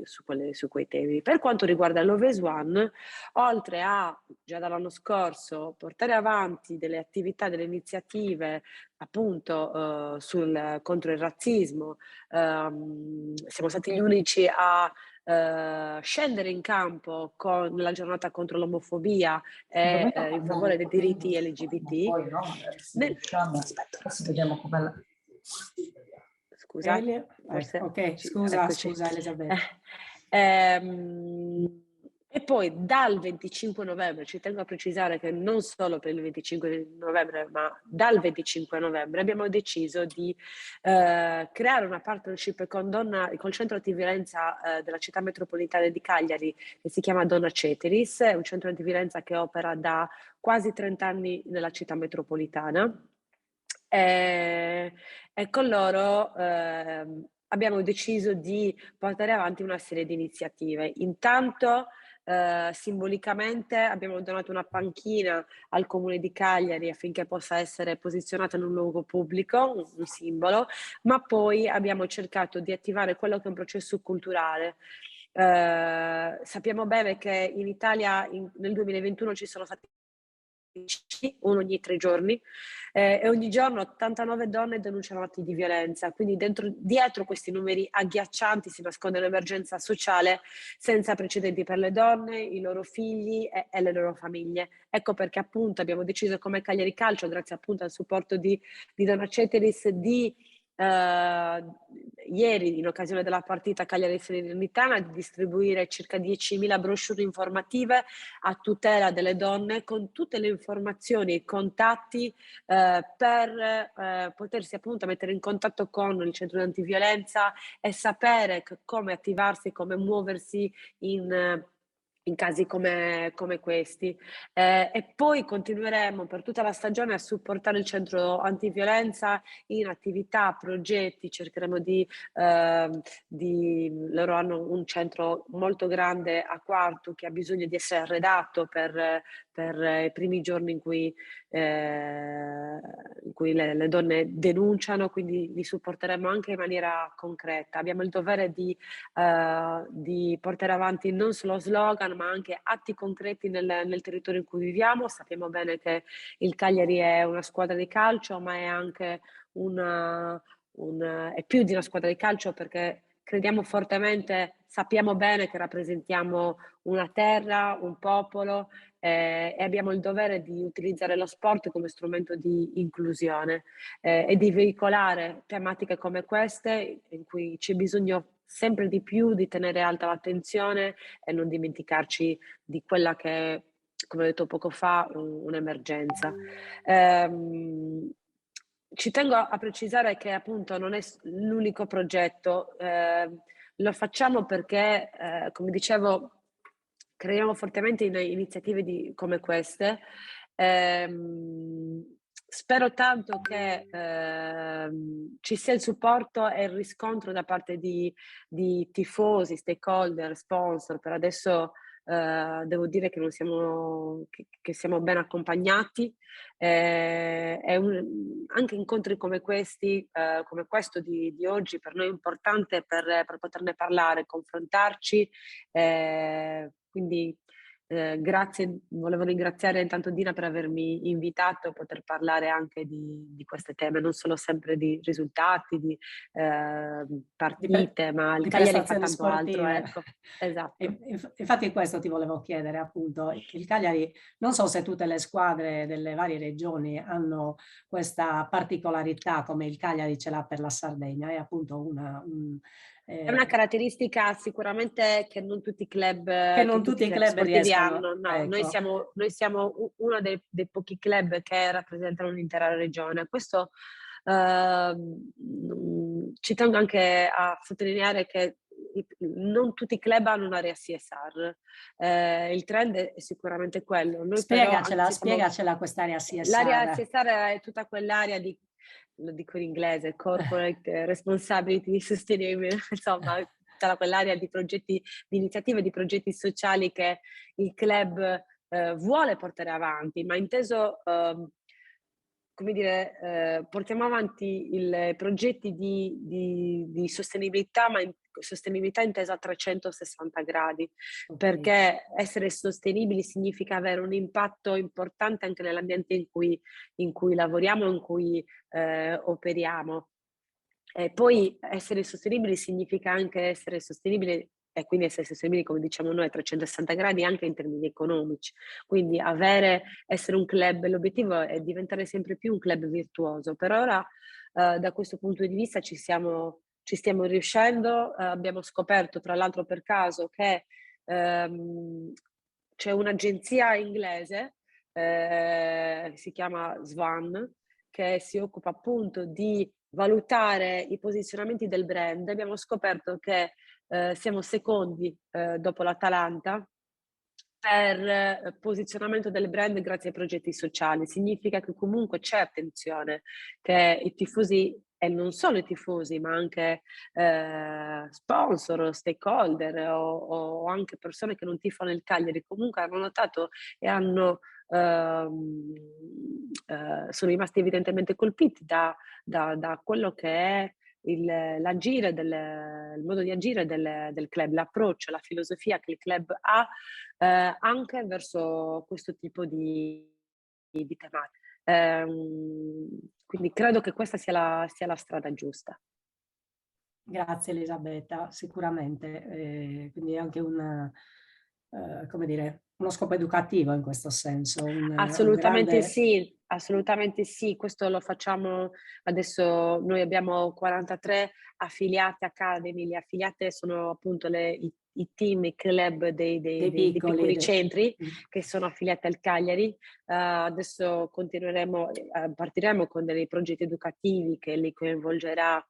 quei temi. Per quanto riguarda Love as One, oltre a già dall'anno scorso portare avanti delle attività, delle iniziative appunto contro il razzismo, siamo stati gli unici a scendere in campo con la giornata contro l'omofobia e in favore dei diritti LGBT. Poi no, aspetta, adesso vediamo com'è Scusa, forse... Ok, scusa Elisabetta. E poi dal 25 novembre, ci tengo a precisare che non solo per il 25 novembre, ma dal 25 novembre abbiamo deciso di creare una partnership col centro antiviolenza della città metropolitana di Cagliari, che si chiama Donna Ceteris. È un centro antiviolenza che opera da quasi 30 anni nella città metropolitana. E con loro abbiamo deciso di portare avanti una serie di iniziative. Intanto simbolicamente abbiamo donato una panchina al Comune di Cagliari affinché possa essere posizionata in un luogo pubblico, un simbolo, ma poi abbiamo cercato di attivare quello che è un processo culturale. Sappiamo bene che in Italia nel 2021 ci sono stati uno ogni 3 giorni, e ogni giorno 89 donne denunciano atti di violenza, quindi dietro questi numeri agghiaccianti si nasconde un'emergenza sociale senza precedenti per le donne, i loro figli e le loro famiglie. Ecco perché appunto abbiamo deciso come Cagliari Calcio, grazie appunto al supporto di Donna Ceteris, di ieri, in occasione della partita Cagliari-Salernitana, di distribuire circa 10.000 brochure informative a tutela delle donne, con tutte le informazioni e contatti per potersi appunto mettere in contatto con il centro di antiviolenza e sapere come attivarsi, come muoversi in casi come questi. E poi continueremo per tutta la stagione a supportare il centro antiviolenza in attività, progetti. Cercheremo loro hanno un centro molto grande a Quartu che ha bisogno di essere arredato per i primi giorni in cui le donne denunciano, quindi li supporteremo anche in maniera concreta. Abbiamo il dovere di portare avanti non solo slogan, ma anche atti concreti nel territorio in cui viviamo. Sappiamo bene che il Cagliari è una squadra di calcio, ma è anche è più di una squadra di calcio, perché crediamo fortemente, sappiamo bene che rappresentiamo una terra, un popolo, e abbiamo il dovere di utilizzare lo sport come strumento di inclusione e di veicolare tematiche come queste, in cui c'è bisogno sempre di più di tenere alta l'attenzione e non dimenticarci di quella che è, come ho detto poco fa, un'emergenza. ci tengo a precisare che appunto non è l'unico progetto, lo facciamo perché, come dicevo, crediamo fortemente in iniziative come queste. Spero tanto che ci sia il supporto e il riscontro da parte di tifosi, stakeholder, sponsor. Per adesso devo dire che che siamo ben accompagnati. Anche incontri come questi, come questo di oggi, per noi è importante per poterne parlare, confrontarci. Quindi grazie, volevo ringraziare intanto Dina per avermi invitato a poter parlare anche di queste teme, non solo sempre di risultati, di partite, ma il Cagliari fa tanto sportive. altro, ecco. Esatto. Infatti questo ti volevo chiedere, appunto, il Cagliari, non so se tutte le squadre delle varie regioni hanno questa particolarità come il Cagliari ce l'ha per la Sardegna, è appunto è una caratteristica sicuramente che non tutti i club, sportivi riescono, hanno. No, ecco. noi siamo uno dei pochi club che rappresentano l'intera regione. Questo ci tengo anche a sottolineare che non tutti i club hanno un'area CSR. Il trend è sicuramente quello. Noi spiegacela quest'area CSR. L'area CSR è tutta quell'area lo dico in inglese, corporate responsibility sustainable, insomma, tutta quell'area di progetti, di iniziative, di progetti sociali che il club vuole portare avanti, ma inteso, come dire, portiamo avanti i progetti di sostenibilità, ma sostenibilità intesa a 360 gradi, perché essere sostenibili significa avere un impatto importante anche nell'ambiente in cui lavoriamo, in cui operiamo. E poi essere sostenibili significa anche essere sostenibili, e quindi essere sostenibili, come diciamo noi, a 360 gradi anche in termini economici. Quindi essere un club, l'obiettivo è diventare sempre più un club virtuoso. Per ora, da questo punto di vista, ci stiamo riuscendo. Abbiamo scoperto, tra l'altro per caso, che c'è un'agenzia inglese, si chiama Swan, che si occupa appunto di valutare i posizionamenti del brand. Abbiamo scoperto che siamo secondi dopo l'Atalanta per posizionamento del brand grazie ai progetti sociali. Significa che comunque c'è attenzione, che i tifosi, e non solo i tifosi, ma anche sponsor, stakeholder o anche persone che non tifano il Cagliari, comunque hanno notato e sono rimasti evidentemente colpiti da quello che è il modo di agire del club, l'approccio, la filosofia che il club ha anche verso questo tipo di tematiche. Quindi credo che questa sia la strada giusta. Grazie Elisabetta, sicuramente. Quindi anche come dire, uno scopo educativo in questo senso. Assolutamente sì, assolutamente sì. Questo lo facciamo adesso. Noi abbiamo 43 affiliate Academy. Le affiliate sono appunto i team, i club dei piccoli centri che sono affiliati al Cagliari. Adesso partiremo con dei progetti educativi che li coinvolgerà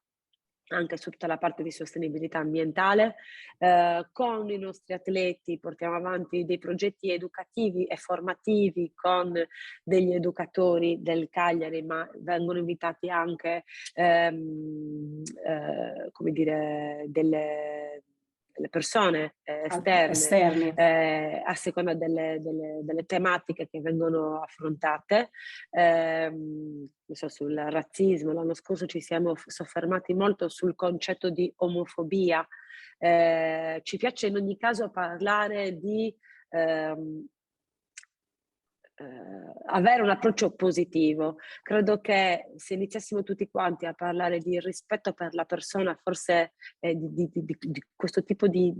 anche su tutta la parte di sostenibilità ambientale. Con i nostri atleti portiamo avanti dei progetti educativi e formativi con degli educatori del Cagliari, ma vengono invitati anche come dire, delle persone esterne. A seconda delle tematiche che vengono affrontate. Sul razzismo, l'anno scorso ci siamo soffermati molto sul concetto di omofobia. Ci piace in ogni caso parlare di avere un approccio positivo. Credo che se iniziassimo tutti quanti a parlare di rispetto per la persona, forse di questo tipo di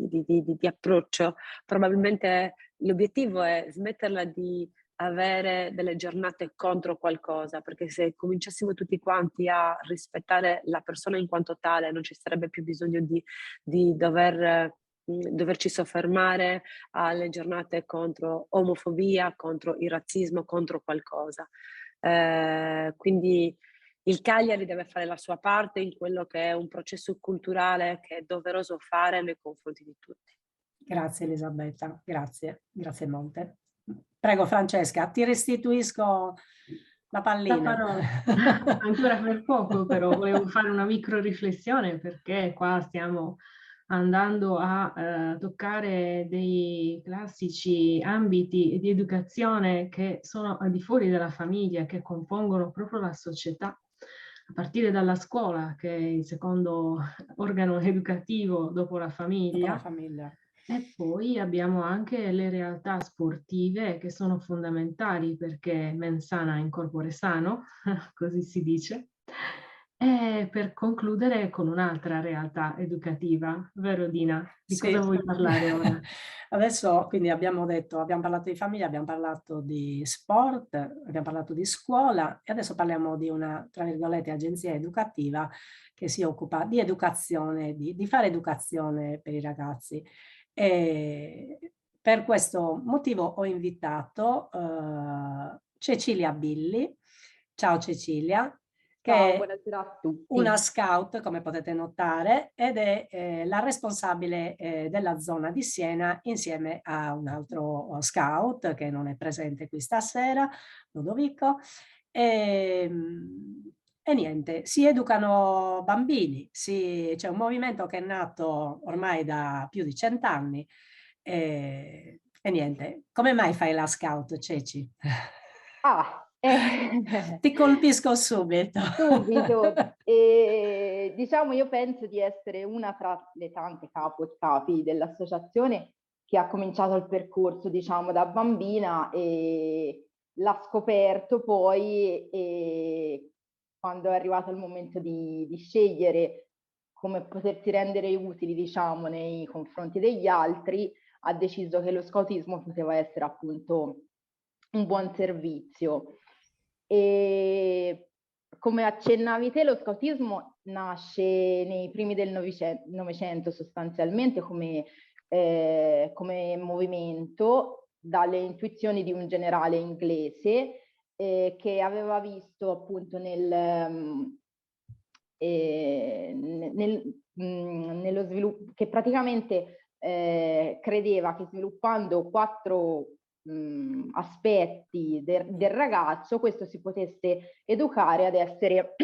approccio, probabilmente l'obiettivo è smetterla di avere delle giornate contro qualcosa, perché se cominciassimo tutti quanti a rispettare la persona in quanto tale, non ci sarebbe più bisogno di doverci soffermare alle giornate contro omofobia, contro il razzismo, contro qualcosa. Quindi il Cagliari deve fare la sua parte in quello che è un processo culturale che è doveroso fare nei confronti di tutti. Grazie Elisabetta, grazie molte. Prego Francesca, ti restituisco la pallina. La parola. Ancora per poco, però volevo fare una micro riflessione, perché qua stiamo andando a toccare dei classici ambiti di educazione che sono al di fuori della famiglia, che compongono proprio la società, a partire dalla scuola, che è il secondo organo educativo dopo la famiglia. Dopo la famiglia. E poi abbiamo anche le realtà sportive, che sono fondamentali, perché mens sana in corpore sano, così si dice. E per concludere con un'altra realtà educativa, vero Dina? Di Sì. cosa vuoi parlare ora? Adesso quindi abbiamo parlato di famiglia, abbiamo parlato di sport, abbiamo parlato di scuola e adesso parliamo di una, tra virgolette, agenzia educativa che si occupa di educazione, di fare educazione per i ragazzi. E per questo motivo ho invitato Cecilia Billi. Ciao Cecilia, che ciao, buonasera a tutti. Una scout, come potete notare, ed è la responsabile della zona di Siena insieme a un altro scout che non è presente qui stasera, Ludovico. E niente, si educano bambini, c'è un movimento che è nato ormai da più di 100 anni e niente. Come mai fai la scout, Ceci? Ti colpisco subito. Subito. Diciamo, io penso di essere una tra le tante capi dell'associazione che ha cominciato il percorso, diciamo, da bambina e l'ha scoperto poi quando è arrivato il momento di scegliere come potersi rendere utili, diciamo, nei confronti degli altri, ha deciso che lo scoutismo poteva essere appunto un buon servizio. E come accennavi te, lo scoutismo nasce nei primi del Novecento sostanzialmente come movimento, dalle intuizioni di un generale inglese che aveva visto appunto nello sviluppo, che praticamente credeva che sviluppando 4 aspetti del ragazzo questo si potesse educare ad essere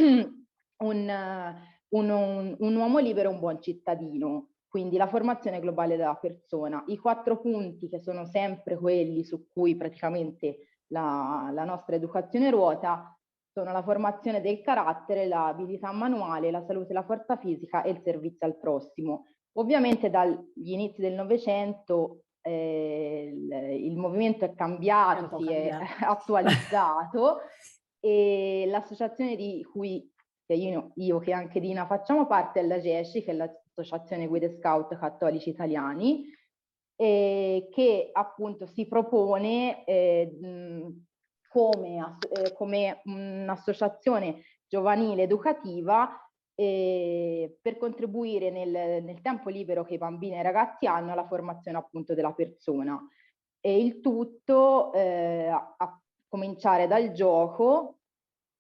un uomo libero, un buon cittadino. Quindi la formazione globale della persona. I 4 punti che sono sempre quelli su cui praticamente la nostra educazione ruota sono la formazione del carattere, l'abilità manuale, la salute, la forza fisica e il servizio al prossimo. Ovviamente dagli inizi del Novecento il movimento è cambiato, si è attualizzato e l'associazione di cui io che anche Dina facciamo parte è l'AGESCI, che è l'Associazione Guide Scout Cattolici Italiani, che appunto si propone come un'associazione giovanile educativa per contribuire nel tempo libero che i bambini e i ragazzi hanno alla formazione appunto della persona. E il tutto a cominciare dal gioco,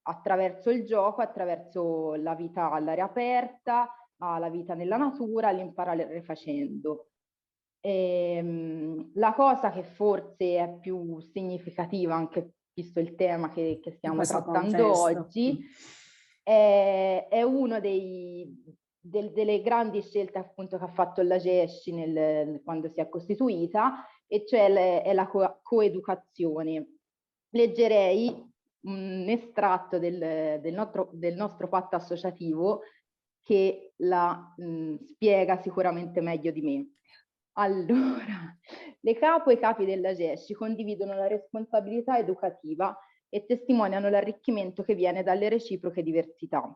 attraverso il gioco, attraverso la vita all'aria aperta, la vita nella natura, l'imparare facendo. La cosa che forse è più significativa, anche visto il tema che stiamo trattando oggi, è uno delle grandi scelte appunto che ha fatto l'AGESCI quando si è costituita, e cioè è la coeducazione. Leggerei un estratto del nostro patto associativo che la spiega sicuramente meglio di me. Allora, le capo e i capi dell'AGESCI condividono la responsabilità educativa e testimoniano l'arricchimento che viene dalle reciproche diversità.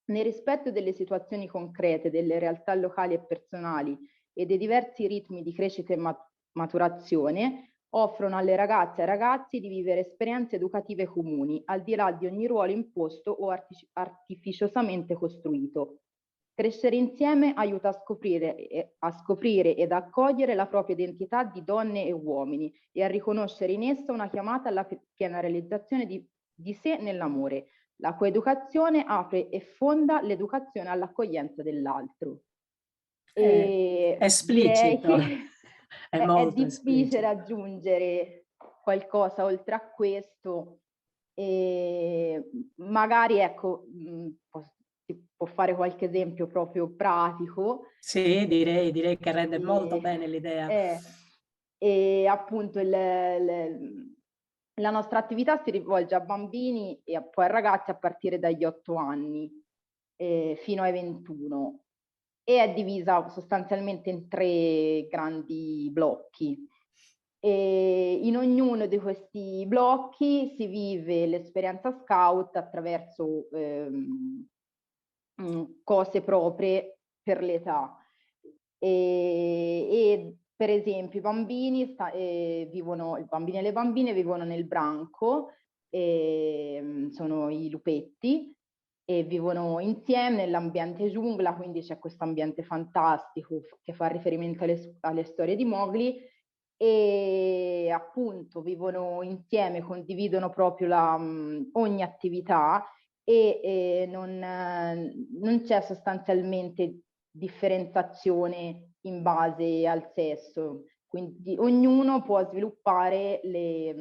Nel rispetto delle situazioni concrete, delle realtà locali e personali e dei diversi ritmi di crescita e maturazione, offrono alle ragazze e ai ragazzi di vivere esperienze educative comuni, al di là di ogni ruolo imposto o artificiosamente costruito. Crescere insieme aiuta a scoprire ed accogliere la propria identità di donne e uomini e a riconoscere in essa una chiamata alla piena realizzazione di sé nell'amore, La coeducazione apre e fonda l'educazione all'accoglienza dell'altro. E esplicito. direi che è difficile aggiungere qualcosa oltre a questo, e magari ecco, si può fare qualche esempio proprio pratico. Sì, direi che rende molto bene l'idea. E appunto la nostra attività si rivolge a bambini e poi a ragazzi a partire dagli 8 anni fino ai 21 e è divisa sostanzialmente in 3 grandi blocchi. E in ognuno di questi blocchi si vive l'esperienza scout attraverso cose proprie per l'età. E per esempio i bambini e le bambine vivono nel branco, sono i lupetti, e vivono insieme nell'ambiente giungla, quindi c'è questo ambiente fantastico che fa riferimento alle storie di Mowgli, e appunto vivono insieme, condividono proprio ogni attività e non c'è sostanzialmente differenziazione in base al sesso, quindi ognuno può sviluppare le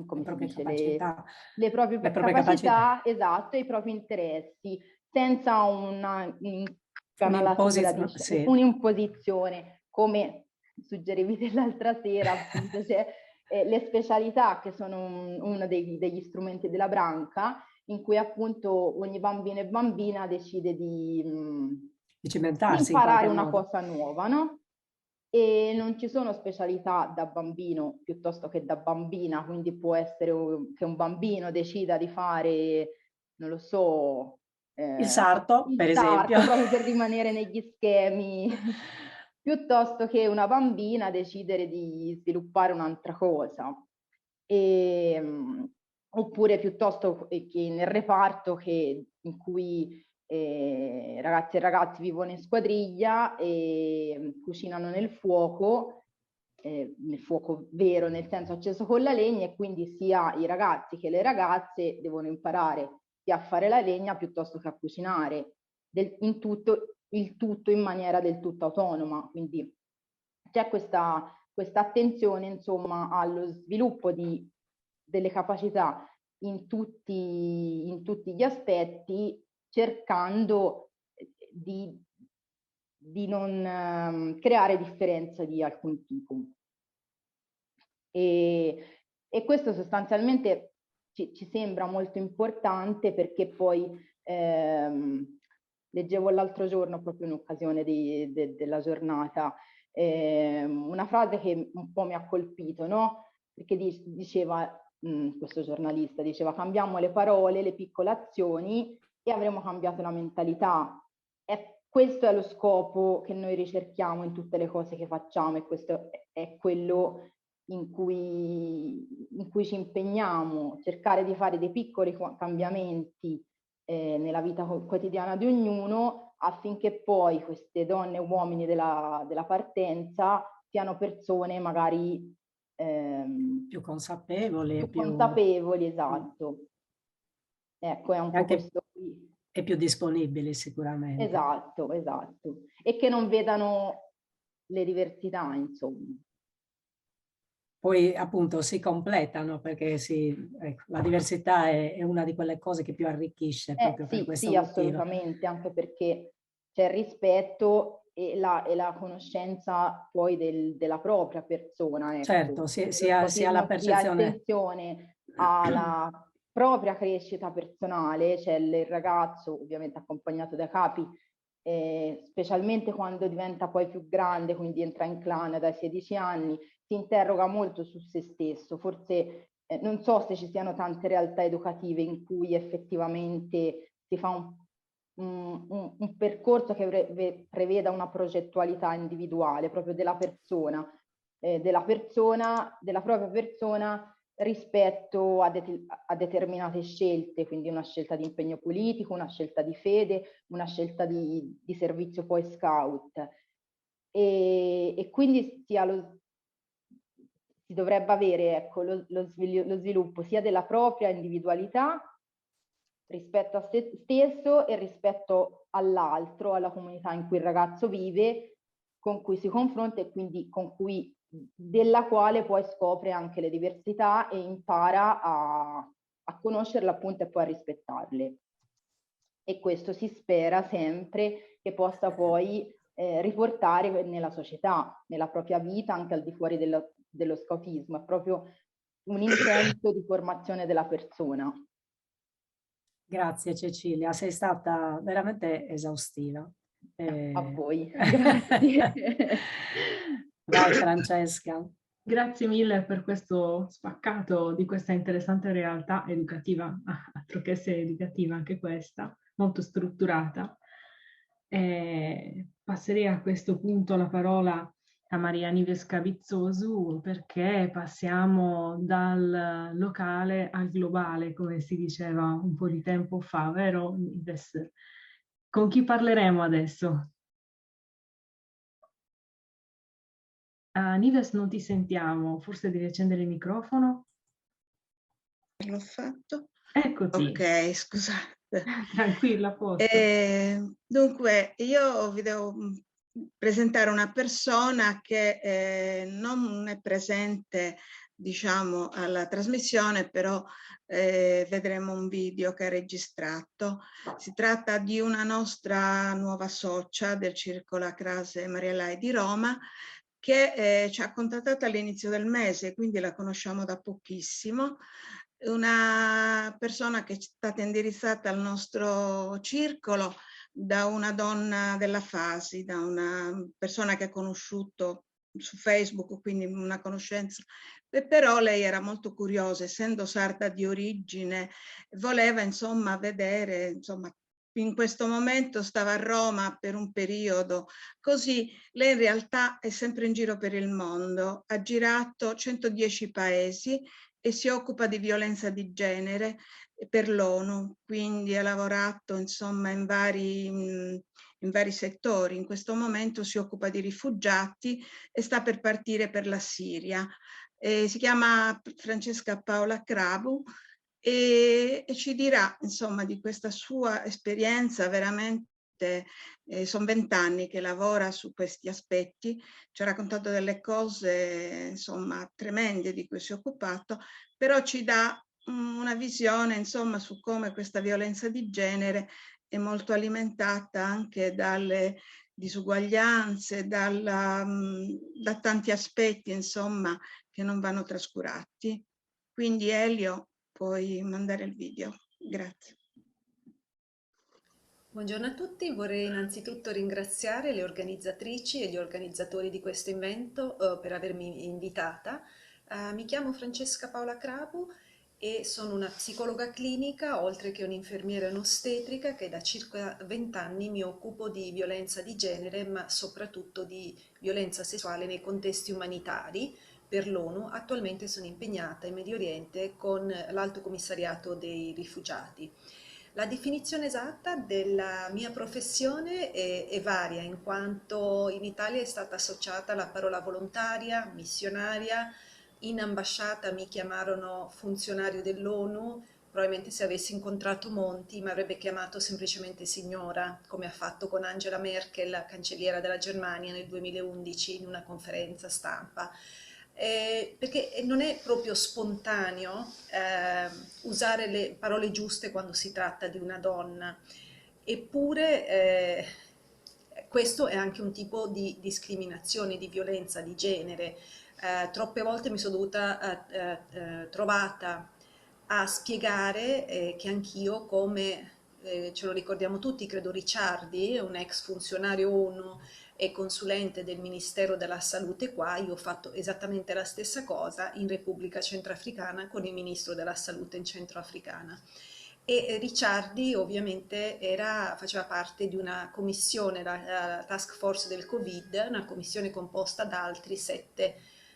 proprie capacità, esatto, e i propri interessi, senza un'imposizione, come suggerivi dell'altra sera, appunto, c'è le specialità che sono uno degli strumenti della branca, in cui appunto ogni bambino e bambina decide di cimentarsi, imparare una cosa nuova, no? E non ci sono specialità da bambino piuttosto che da bambina, quindi può essere che un bambino decida di fare, non lo so, il sarto, per esempio, proprio per rimanere negli schemi, piuttosto che una bambina decidere di sviluppare un'altra cosa. Oppure piuttosto che nel reparto in cui ragazzi e ragazzi vivono in squadriglia e cucinano nel fuoco vero, nel senso acceso con la legna, e quindi sia i ragazzi che le ragazze devono imparare sia a fare la legna piuttosto che a cucinare, il tutto in maniera del tutto autonoma. Quindi c'è questa attenzione, insomma, allo sviluppo delle capacità in tutti gli aspetti, cercando di non creare differenze di alcun tipo. E questo sostanzialmente ci sembra molto importante, perché poi leggevo l'altro giorno, proprio in occasione della giornata, una frase che un po' mi ha colpito, no? Perché diceva, questo giornalista diceva: cambiamo le parole, le piccole azioni e avremo cambiato la mentalità. E questo è lo scopo che noi ricerchiamo in tutte le cose che facciamo, e questo è quello in cui ci impegniamo, cercare di fare dei piccoli cambiamenti nella vita quotidiana di ognuno, affinché poi queste donne e uomini della partenza siano persone magari più consapevoli. Più consapevoli, esatto. Ecco, è un po' questo qui. E più disponibili sicuramente. Esatto. E che non vedano le diversità, insomma. Poi appunto si completano, perché ecco, la diversità è una di quelle cose che più arricchisce proprio per questo motivo. Assolutamente, anche perché c'è il rispetto e la conoscenza poi della propria persona. Ecco. Certo, si ha la percezione. Attenzione alla propria crescita personale, c'è il ragazzo ovviamente accompagnato dai capi, specialmente quando diventa poi più grande, quindi entra in clan dai 16 anni, si interroga molto su se stesso. Forse non so se ci siano tante realtà educative in cui effettivamente si fa un percorso che preveda una progettualità individuale proprio della persona, della propria persona rispetto a determinate scelte, quindi una scelta di impegno politico, una scelta di fede, una scelta di servizio poi scout. E quindi si dovrebbe avere, ecco, lo sviluppo sia della propria individualità rispetto a se stesso e rispetto all'altro, alla comunità in cui il ragazzo vive, con cui si confronta e quindi della quale poi scopre anche le diversità e impara a conoscerle appunto e poi a rispettarle. E questo si spera sempre che possa poi riportare nella società, nella propria vita, anche al di fuori dello scautismo. È proprio un intento di formazione della persona. Grazie Cecilia, sei stata veramente esaustiva. A voi, grazie. Vai Francesca. Grazie mille per questo spaccato di questa interessante realtà educativa, altro che essere educativa anche questa, molto strutturata. Passerei a questo punto la parola a Maria Nives Cavizzosu, perché passiamo dal locale al globale, come si diceva un po' di tempo fa, vero Nives? Con chi parleremo adesso? Nives, non ti sentiamo, forse devi accendere il microfono. L'ho fatto? Eccoti. Ok, scusate. Tranquilla, a posto. Dunque, io vi devo presentare una persona che non è presente, diciamo, alla trasmissione, però vedremo un video che ha registrato. Si tratta di una nostra nuova socia del Circolo Acrase Maria Lai di Roma, che ci ha contattato all'inizio del mese, quindi la conosciamo da pochissimo. Una persona che è stata indirizzata al nostro circolo da una donna della Fasi, da una persona che ha conosciuto su Facebook, quindi una conoscenza, però lei era molto curiosa, essendo sarda di origine, voleva insomma vedere, insomma, in questo momento stava a Roma per un periodo, così lei in realtà è sempre in giro per il mondo, ha girato 110 paesi e si occupa di violenza di genere per l'ONU, quindi ha lavorato insomma in vari settori. In questo momento si occupa di rifugiati e sta per partire per la Siria. Si chiama Francesca Paola Crabu e ci dirà insomma di questa sua esperienza veramente. Sono 20 anni che lavora su questi aspetti, ci ha raccontato delle cose insomma tremende di cui si è occupato, però ci dà una visione insomma su come questa violenza di genere è molto alimentata anche dalle disuguaglianze, da tanti aspetti insomma che non vanno trascurati. Quindi Elio, puoi mandare il video. Grazie. Buongiorno a tutti, vorrei innanzitutto ringraziare le organizzatrici e gli organizzatori di questo evento per avermi invitata. Mi chiamo Francesca Paola Crabu e sono una psicologa clinica, oltre che un'infermiera e un'ostetrica, che da circa 20 anni mi occupo di violenza di genere, ma soprattutto di violenza sessuale nei contesti umanitari per l'ONU. Attualmente sono impegnata in Medio Oriente con l'Alto Commissariato dei Rifugiati. La definizione esatta della mia professione è varia, in quanto in Italia è stata associata la parola volontaria, missionaria, in ambasciata mi chiamarono funzionario dell'ONU, probabilmente se avessi incontrato Monti mi avrebbe chiamato semplicemente signora, come ha fatto con Angela Merkel, cancelliera della Germania nel 2011 in una conferenza stampa. Perché non è proprio spontaneo usare le parole giuste quando si tratta di una donna, eppure questo è anche un tipo di discriminazione, di violenza di genere. Troppe volte mi sono trovata a spiegare che anch'io, come ce lo ricordiamo tutti, credo Ricciardi, un ex funzionario ONU e consulente del Ministero della Salute qua, io ho fatto esattamente la stessa cosa in Repubblica Centrafricana con il Ministro della Salute in Centroafricana. E Ricciardi ovviamente faceva parte di una commissione, la task force del Covid, una commissione composta da altri 7,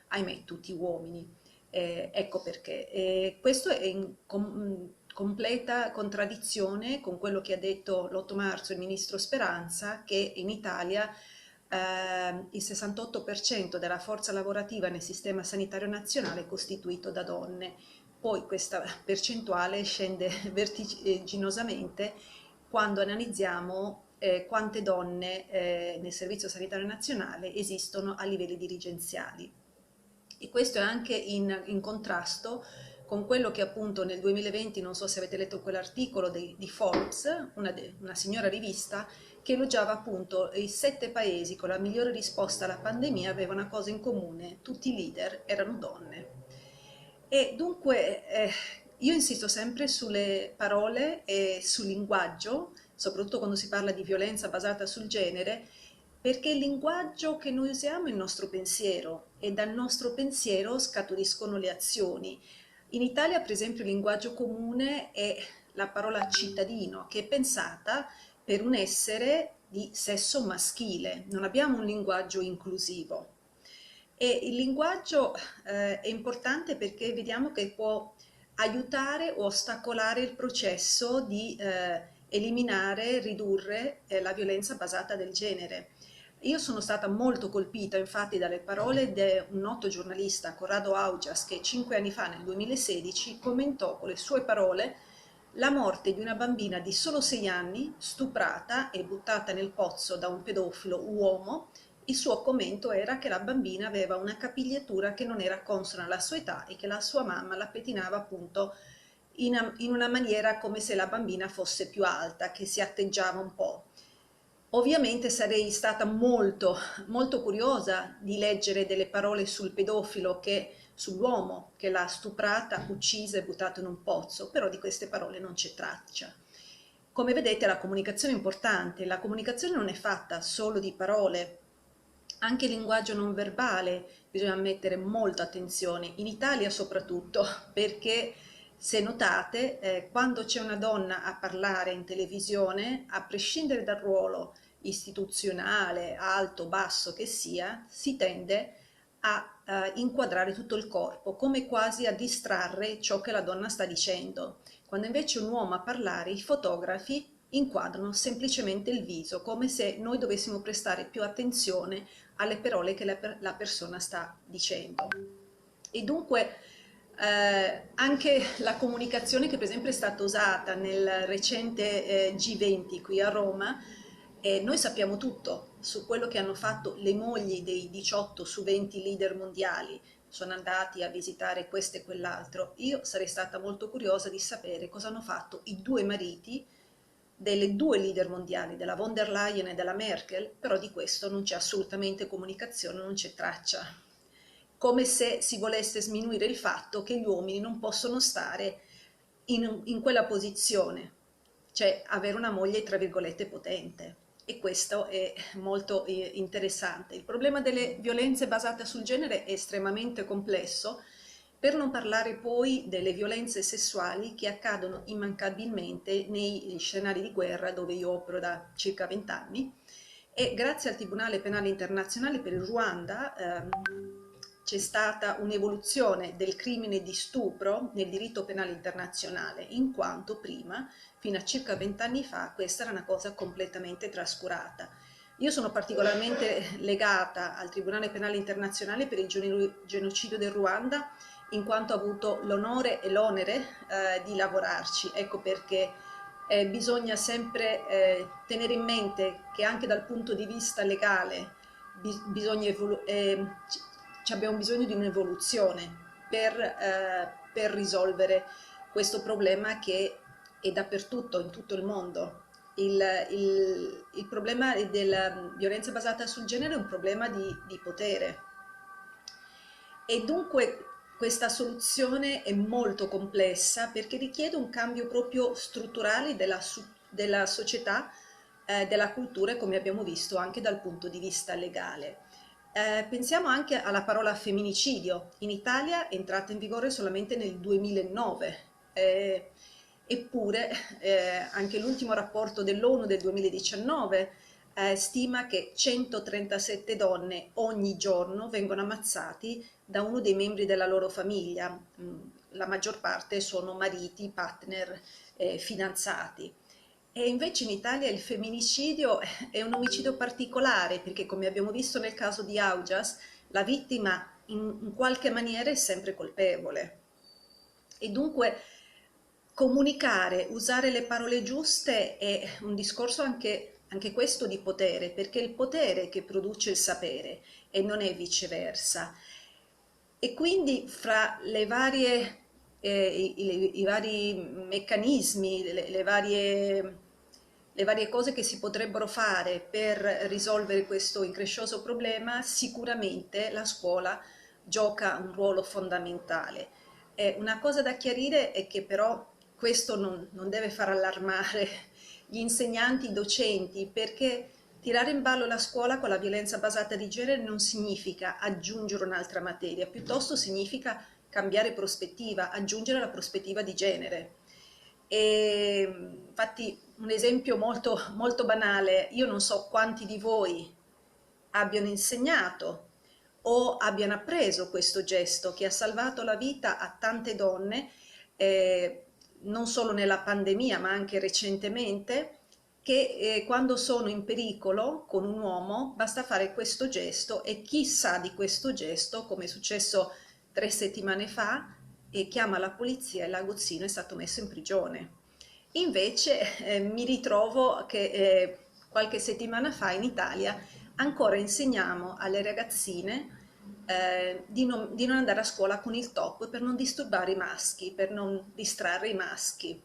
ahimè tutti uomini. Ecco perché. Questo è in completa contraddizione con quello che ha detto l'8 marzo il Ministro Speranza, che in Italia il 68% della forza lavorativa nel sistema sanitario nazionale è costituito da donne. poi questa percentuale scende vertiginosamente quando analizziamo quante donne nel Servizio Sanitario Nazionale esistono a livelli dirigenziali. E questo è anche in contrasto con quello che appunto nel 2020, non so se avete letto quell'articolo di Forbes, una signora rivista, che elogiava appunto i 7 paesi con la migliore risposta alla pandemia avevano una cosa in comune: tutti i leader erano donne. E dunque io insisto sempre sulle parole e sul linguaggio, soprattutto quando si parla di violenza basata sul genere, perché il linguaggio che noi usiamo è il nostro pensiero e dal nostro pensiero scaturiscono le azioni. In Italia, per esempio, il linguaggio comune è la parola cittadino, che è pensata per un essere di sesso maschile. Non abbiamo un linguaggio inclusivo. E il linguaggio è importante perché vediamo che può aiutare o ostacolare il processo di eliminare, ridurre la violenza basata del genere. Io sono stata molto colpita infatti dalle parole di un noto giornalista, Corrado Augias, che 5 anni fa, nel 2016, commentò con le sue parole la morte di una bambina di solo 6 anni, stuprata e buttata nel pozzo da un pedofilo uomo. Il suo commento era che la bambina aveva una capigliatura che non era consona alla sua età e che la sua mamma la pettinava appunto in una maniera come se la bambina fosse più alta, che si atteggiava un po'. Ovviamente sarei stata molto, molto curiosa di leggere delle parole sul pedofilo, sull'uomo che l'ha stuprata, uccisa e buttata in un pozzo, però di queste parole non c'è traccia. Come vedete, la comunicazione è importante, la comunicazione non è fatta solo di parole, anche il linguaggio non verbale bisogna mettere molta attenzione, in Italia soprattutto, perché se notate, quando c'è una donna a parlare in televisione, a prescindere dal ruolo istituzionale, alto, basso che sia, si tende a inquadrare tutto il corpo, come quasi a distrarre ciò che la donna sta dicendo. Quando invece un uomo a parlare, i fotografi inquadrano semplicemente il viso, come se noi dovessimo prestare più attenzione alle parole che la persona sta dicendo. E dunque anche la comunicazione che per esempio è stata usata nel recente G20 qui a Roma, noi sappiamo tutto su quello che hanno fatto le mogli dei 18 su 20 leader mondiali, sono andati a visitare questo e quell'altro. Io sarei stata molto curiosa di sapere cosa hanno fatto i 2 mariti delle 2 leader mondiali, della von der Leyen e della Merkel, però di questo non c'è assolutamente comunicazione, non c'è traccia. Come se si volesse sminuire il fatto che gli uomini non possono stare in quella posizione, cioè avere una moglie tra virgolette potente. E questo è molto interessante. Il problema delle violenze basate sul genere è estremamente complesso, per non parlare poi delle violenze sessuali che accadono immancabilmente nei scenari di guerra dove io opero da circa 20 anni. E grazie al Tribunale Penale Internazionale per il Ruanda c'è stata un'evoluzione del crimine di stupro nel diritto penale internazionale, in quanto prima, fino a circa 20 anni fa, questa era una cosa completamente trascurata. Io sono particolarmente legata al Tribunale Penale Internazionale per il genocidio del Ruanda, in quanto ho avuto l'onore e l'onere di lavorarci. Ecco perché bisogna sempre tenere in mente che anche dal punto di vista legale abbiamo bisogno di un'evoluzione per risolvere questo problema che è dappertutto, in tutto il mondo. Il problema della violenza basata sul genere è un problema di potere e dunque questa soluzione è molto complessa perché richiede un cambio proprio strutturale della società, della cultura, come abbiamo visto anche dal punto di vista legale. Pensiamo anche alla parola femminicidio. In Italia è entrata in vigore solamente nel 2009, eppure anche l'ultimo rapporto dell'ONU del 2019 stima che 137 donne ogni giorno vengono ammazzati da uno dei membri della loro famiglia. La maggior parte sono mariti, partner, fidanzati. E invece in Italia il femminicidio è un omicidio particolare perché, come abbiamo visto nel caso di Augias, la vittima in qualche maniera è sempre colpevole. E dunque comunicare, usare le parole giuste è un discorso anche questo di potere, perché è il potere che produce il sapere e non è viceversa. E quindi fra le varie, i vari meccanismi, le varie cose che si potrebbero fare per risolvere questo increscioso problema, sicuramente la scuola gioca un ruolo fondamentale. Una cosa da chiarire è che però questo non deve far allarmare gli insegnanti, i docenti, perché tirare in ballo la scuola con la violenza basata di genere non significa aggiungere un'altra materia, piuttosto significa cambiare prospettiva, aggiungere la prospettiva di genere. E infatti un esempio molto, molto banale, io non so quanti di voi abbiano insegnato o abbiano appreso questo gesto che ha salvato la vita a tante donne, non solo nella pandemia ma anche recentemente, che quando sono in pericolo con un uomo basta fare questo gesto e chi sa di questo gesto, come è successo 3 settimane fa, chiama la polizia e l'aguzzino è stato messo in prigione. Invece mi ritrovo che qualche settimana fa in Italia ancora insegniamo alle ragazzine di non andare a scuola con il top per non disturbare i maschi, per non distrarre i maschi.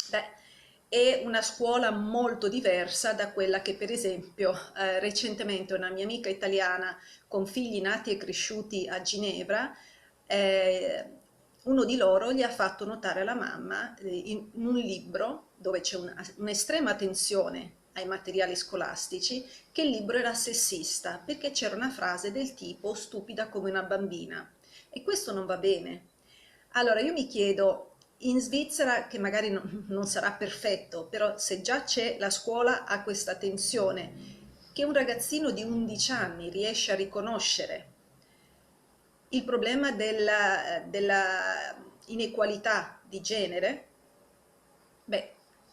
Beh, è una scuola molto diversa da quella che per esempio recentemente una mia amica italiana con figli nati e cresciuti a Ginevra, uno di loro gli ha fatto notare alla mamma in un libro dove c'è un'estrema tensione ai materiali scolastici, che il libro era sessista perché c'era una frase del tipo stupida come una bambina, e questo non va bene. Allora io mi chiedo, in Svizzera, che magari non sarà perfetto, però se già c'è la scuola ha questa tensione, che un ragazzino di 11 anni riesce a riconoscere il problema della inequalità di genere, beh,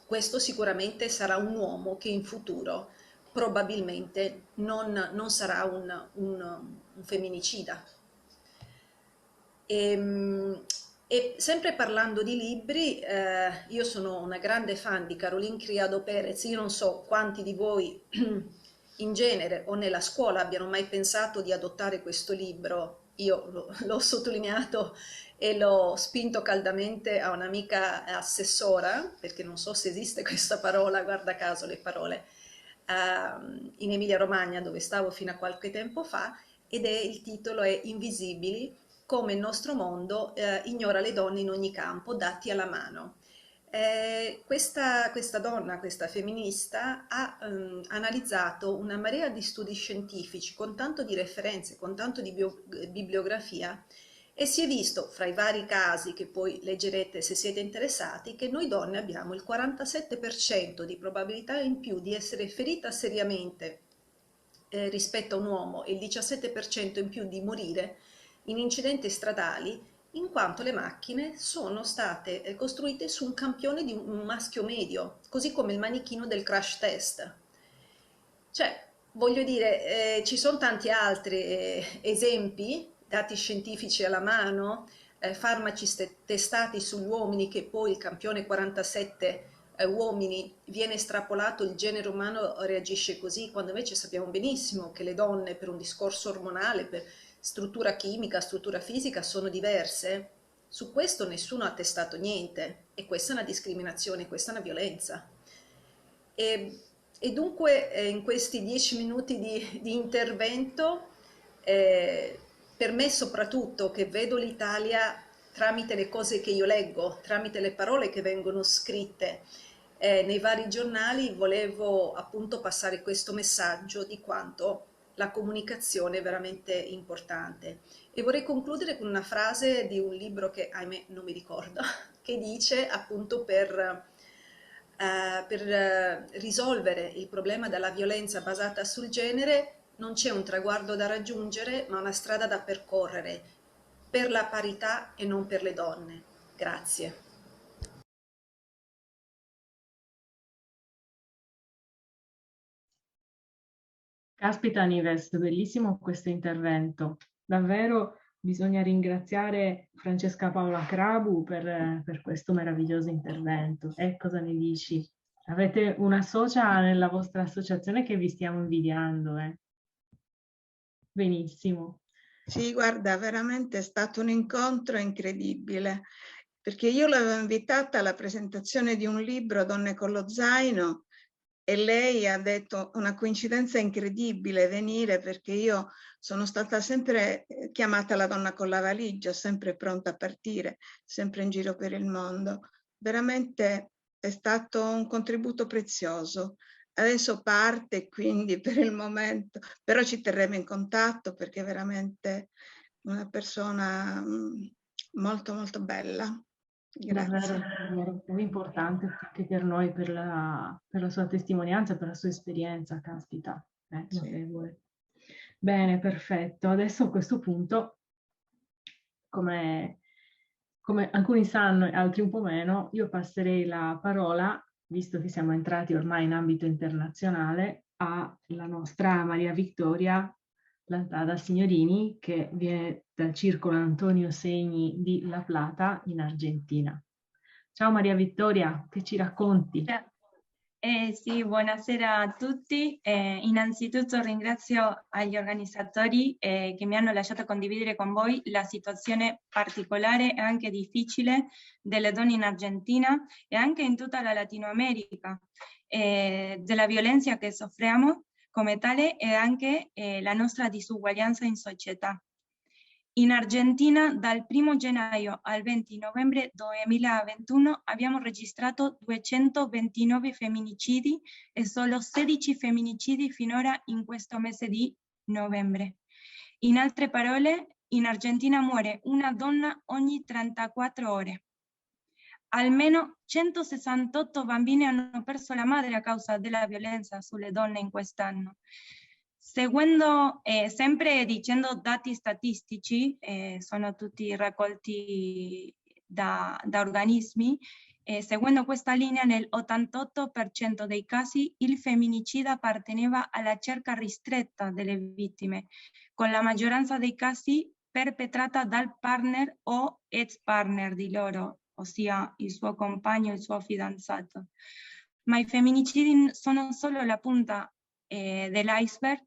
questo sicuramente sarà un uomo che in futuro probabilmente non sarà un femminicida. E sempre parlando di libri, io sono una grande fan di Caroline Criado Perez. Io non so quanti di voi in genere o nella scuola abbiano mai pensato di adottare questo libro. Io l'ho sottolineato e l'ho spinto caldamente a un'amica assessora, perché non so se esiste questa parola, guarda caso le parole, in Emilia Romagna dove stavo fino a qualche tempo fa, ed il titolo è Invisibili, come il nostro mondo ignora le donne in ogni campo, dati alla mano. Questa donna, questa femminista, ha analizzato una marea di studi scientifici con tanto di referenze, con tanto di bibliografia, e si è visto, fra i vari casi che poi leggerete se siete interessati, che noi donne abbiamo il 47% di probabilità in più di essere ferita seriamente rispetto a un uomo e il 17% in più di morire in incidenti stradali, in quanto le macchine sono state costruite su un campione di un maschio medio, così come il manichino del crash test. Cioè, voglio dire, ci sono tanti altri esempi, dati scientifici alla mano, farmaci testati sugli uomini, che poi il campione 47 uomini viene estrapolato, il genere umano reagisce così, quando invece sappiamo benissimo che le donne, per un discorso ormonale, per struttura chimica, struttura fisica, sono diverse. Su questo nessuno ha testato niente, e questa è una discriminazione, questa è una violenza. E dunque in questi 10 minuti di intervento, per me soprattutto, che vedo l'Italia tramite le cose che io leggo, tramite le parole che vengono scritte nei vari giornali, volevo appunto passare questo messaggio di quanto la comunicazione è veramente importante. E vorrei concludere con una frase di un libro che, ahimè, non mi ricordo, che dice appunto per risolvere il problema della violenza basata sul genere non c'è un traguardo da raggiungere, ma una strada da percorrere per la parità e non per le donne. Grazie. Caspita Nives, bellissimo questo intervento. Davvero bisogna ringraziare Francesca Paola Crabu per questo meraviglioso intervento. Cosa ne dici? Avete una socia nella vostra associazione che vi stiamo invidiando, eh? Benissimo. Sì, guarda, veramente è stato un incontro incredibile, perché io l'avevo invitata alla presentazione di un libro, Donne con lo zaino, e lei ha detto una coincidenza incredibile venire, perché io sono stata sempre chiamata la donna con la valigia, sempre pronta a partire, sempre in giro per il mondo. Veramente è stato un contributo prezioso. Adesso parte, quindi per il momento, però ci terremo in contatto perché è veramente una persona molto molto bella. Grazie. Davvero, è importante anche per noi, per la sua testimonianza, per la sua esperienza, caspita, notevole. Bene, perfetto. Adesso a questo punto, come alcuni sanno e altri un po' meno, io passerei la parola, visto che siamo entrati ormai in ambito internazionale, alla nostra Maria Vittoria Lantada Signorini, che viene dal Circolo Antonio Segni di La Plata in Argentina. Ciao Maria Vittoria, che ci racconti? Sì, buonasera a tutti. Innanzitutto ringrazio agli organizzatori che mi hanno lasciato condividere con voi la situazione particolare e anche difficile delle donne in Argentina e anche in tutta la Latino America, della violenza che soffriamo come tale e anche la nostra disuguaglianza in società. In Argentina dal 1 gennaio al 20 novembre 2021 abbiamo registrato 229 femminicidi e solo 16 femminicidi finora in questo mese di novembre. In altre parole, in Argentina muore una donna ogni 34 ore. Almeno 168 bambini hanno perso la madre a causa della violenza sulle donne in quest'anno. Seguendo, sempre dicendo dati statistici, sono tutti raccolti da organismi, seguendo questa linea nel 88% dei casi il femminicida apparteneva alla cerca ristretta delle vittime, con la maggioranza dei casi perpetrata dal partner o ex partner di loro, ossia il suo compagno, il suo fidanzato. Ma i femminicidi sono solo la punta dell'iceberg,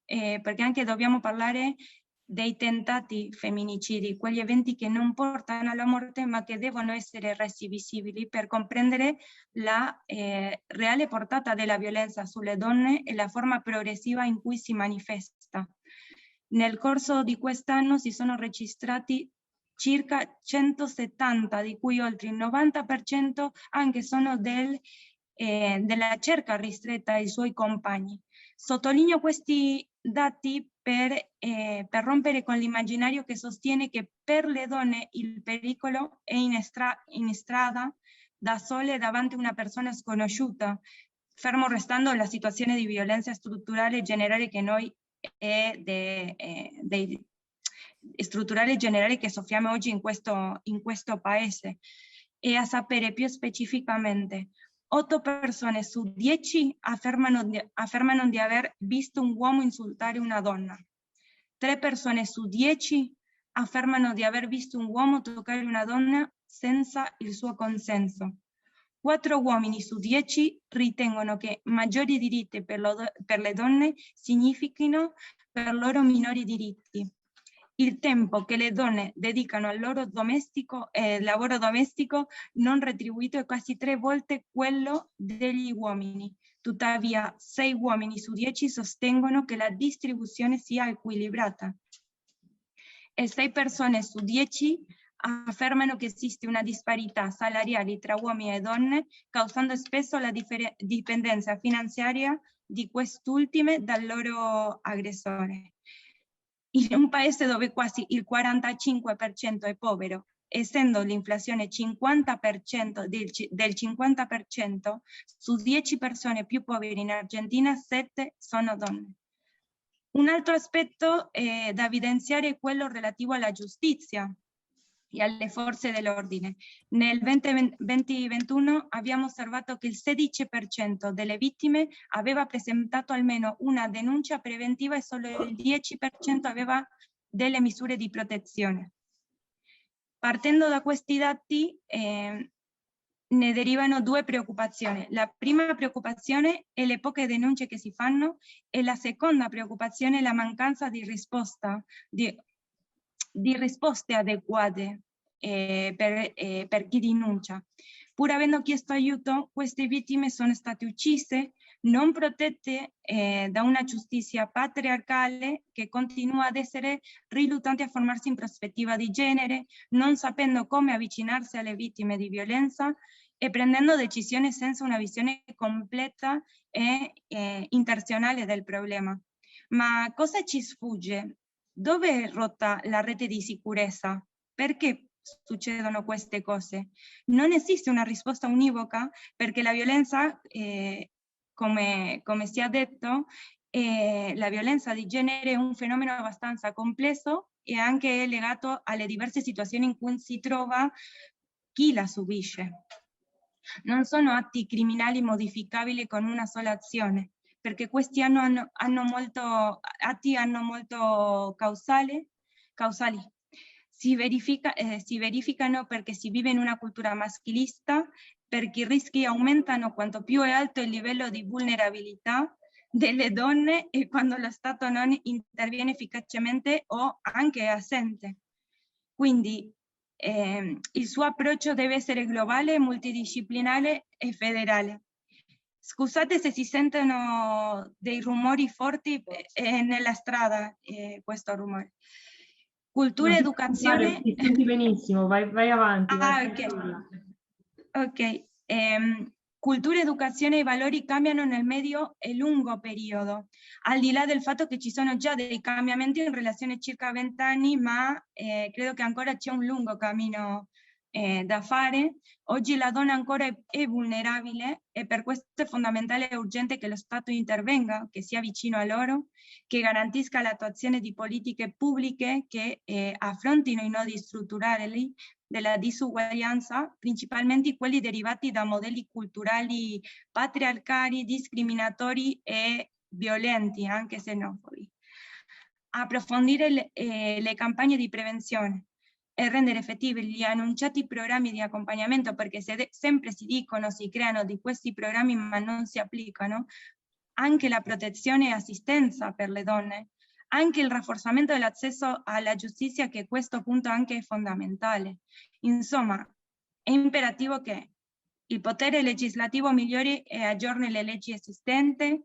perché anche dobbiamo parlare dei tentati femminicidi, quegli eventi che non portano alla morte ma che devono essere resi visibili per comprendere la reale portata della violenza sulle donne e la forma progressiva in cui si manifesta. Nel corso di quest'anno si sono registrati circa 170, di cui oltre il 90% anche sono della cerca ristretta ai suoi compagni. Sottolineo questi dati per rompere con l'immaginario che sostiene che per le donne il pericolo è in strada, da sole, davanti a una persona sconosciuta, fermo restando la situazione di violenza strutturale generale che noi strutturale generale che soffriamo oggi in questo paese. E a sapere più specificamente, 8 persone su 10 affermano di aver visto un uomo insultare una donna. 3 persone su 10 affermano di aver visto un uomo toccare una donna senza il suo consenso. 4 uomini su 10 ritengono che maggiori diritti per le donne significhino per loro minori diritti. Il tempo che le donne dedicano al loro lavoro domestico non retribuito è quasi 3 volte quello degli uomini. Tuttavia, 6 uomini su 10 sostengono che la distribuzione sia equilibrata. E 6 persone su 10 affermano che esiste una disparità salariale tra uomini e donne, causando spesso la dipendenza finanziaria di quest'ultime dal loro aggressore. In un paese dove quasi il 45% è povero, essendo l'inflazione del 50%, su 10 persone più povere in Argentina, 7 sono donne. Un altro aspetto da evidenziare è quello relativo alla giustizia e alle forze dell'ordine. Nel 2021 abbiamo osservato che il 16% delle vittime aveva presentato almeno una denuncia preventiva e solo il 10% aveva delle misure di protezione. Partendo da questi dati ne derivano due preoccupazioni. La prima preoccupazione è le poche denunce che si fanno e la seconda preoccupazione è la mancanza di risposte adeguate per chi denuncia. Pur avendo chiesto aiuto, queste vittime sono state uccise, non protette da una giustizia patriarcale che continua ad essere riluttante a formarsi in prospettiva di genere, non sapendo come avvicinarsi alle vittime di violenza e prendendo decisioni senza una visione completa e interzionale del problema. Ma cosa ci sfugge? Dove è rotta la rete di sicurezza? Perché succedono queste cose? Non esiste una risposta univoca perché la violenza, come si è detto, la violenza di genere è un fenomeno abbastanza complesso e anche legato alle diverse situazioni in cui si trova chi la subisce. Non sono atti criminali modificabili con una sola azione, perché questi hanno molto causali. Si verificano perché si vive in una cultura maschilista, perché i rischi aumentano quanto più è alto il livello di vulnerabilità delle donne e quando lo Stato non interviene efficacemente o anche è assente. Quindi il suo approccio deve essere globale, multidisciplinare e federale. Scusate se si sentono dei rumori forti nella strada, questo rumore. Cultura e educazione... Ti senti benissimo, vai avanti. Ok. Cultura, educazione e valori cambiano nel medio e lungo periodo, al di là del fatto che ci sono già dei cambiamenti in relazione a circa 20 anni, ma credo che ancora c'è un lungo cammino da fare. Oggi la donna ancora è vulnerabile e per questo è fondamentale e urgente che lo Stato intervenga, che sia vicino a loro, che garantisca l'attuazione di politiche pubbliche che affrontino i nodi strutturali della disuguaglianza, principalmente quelli derivati da modelli culturali patriarcali, discriminatori e violenti, anche xenofobi. Approfondire le campagne di prevenzione e rendere effettivi gli annunciati programmi di accompagnamento, perché sempre si dicono, si creano di questi programmi ma non si applicano, anche la protezione e assistenza per le donne, anche il rafforzamento dell'accesso alla giustizia, che a questo punto anche è fondamentale. Insomma, è imperativo che il potere legislativo migliori e aggiorni le leggi esistenti,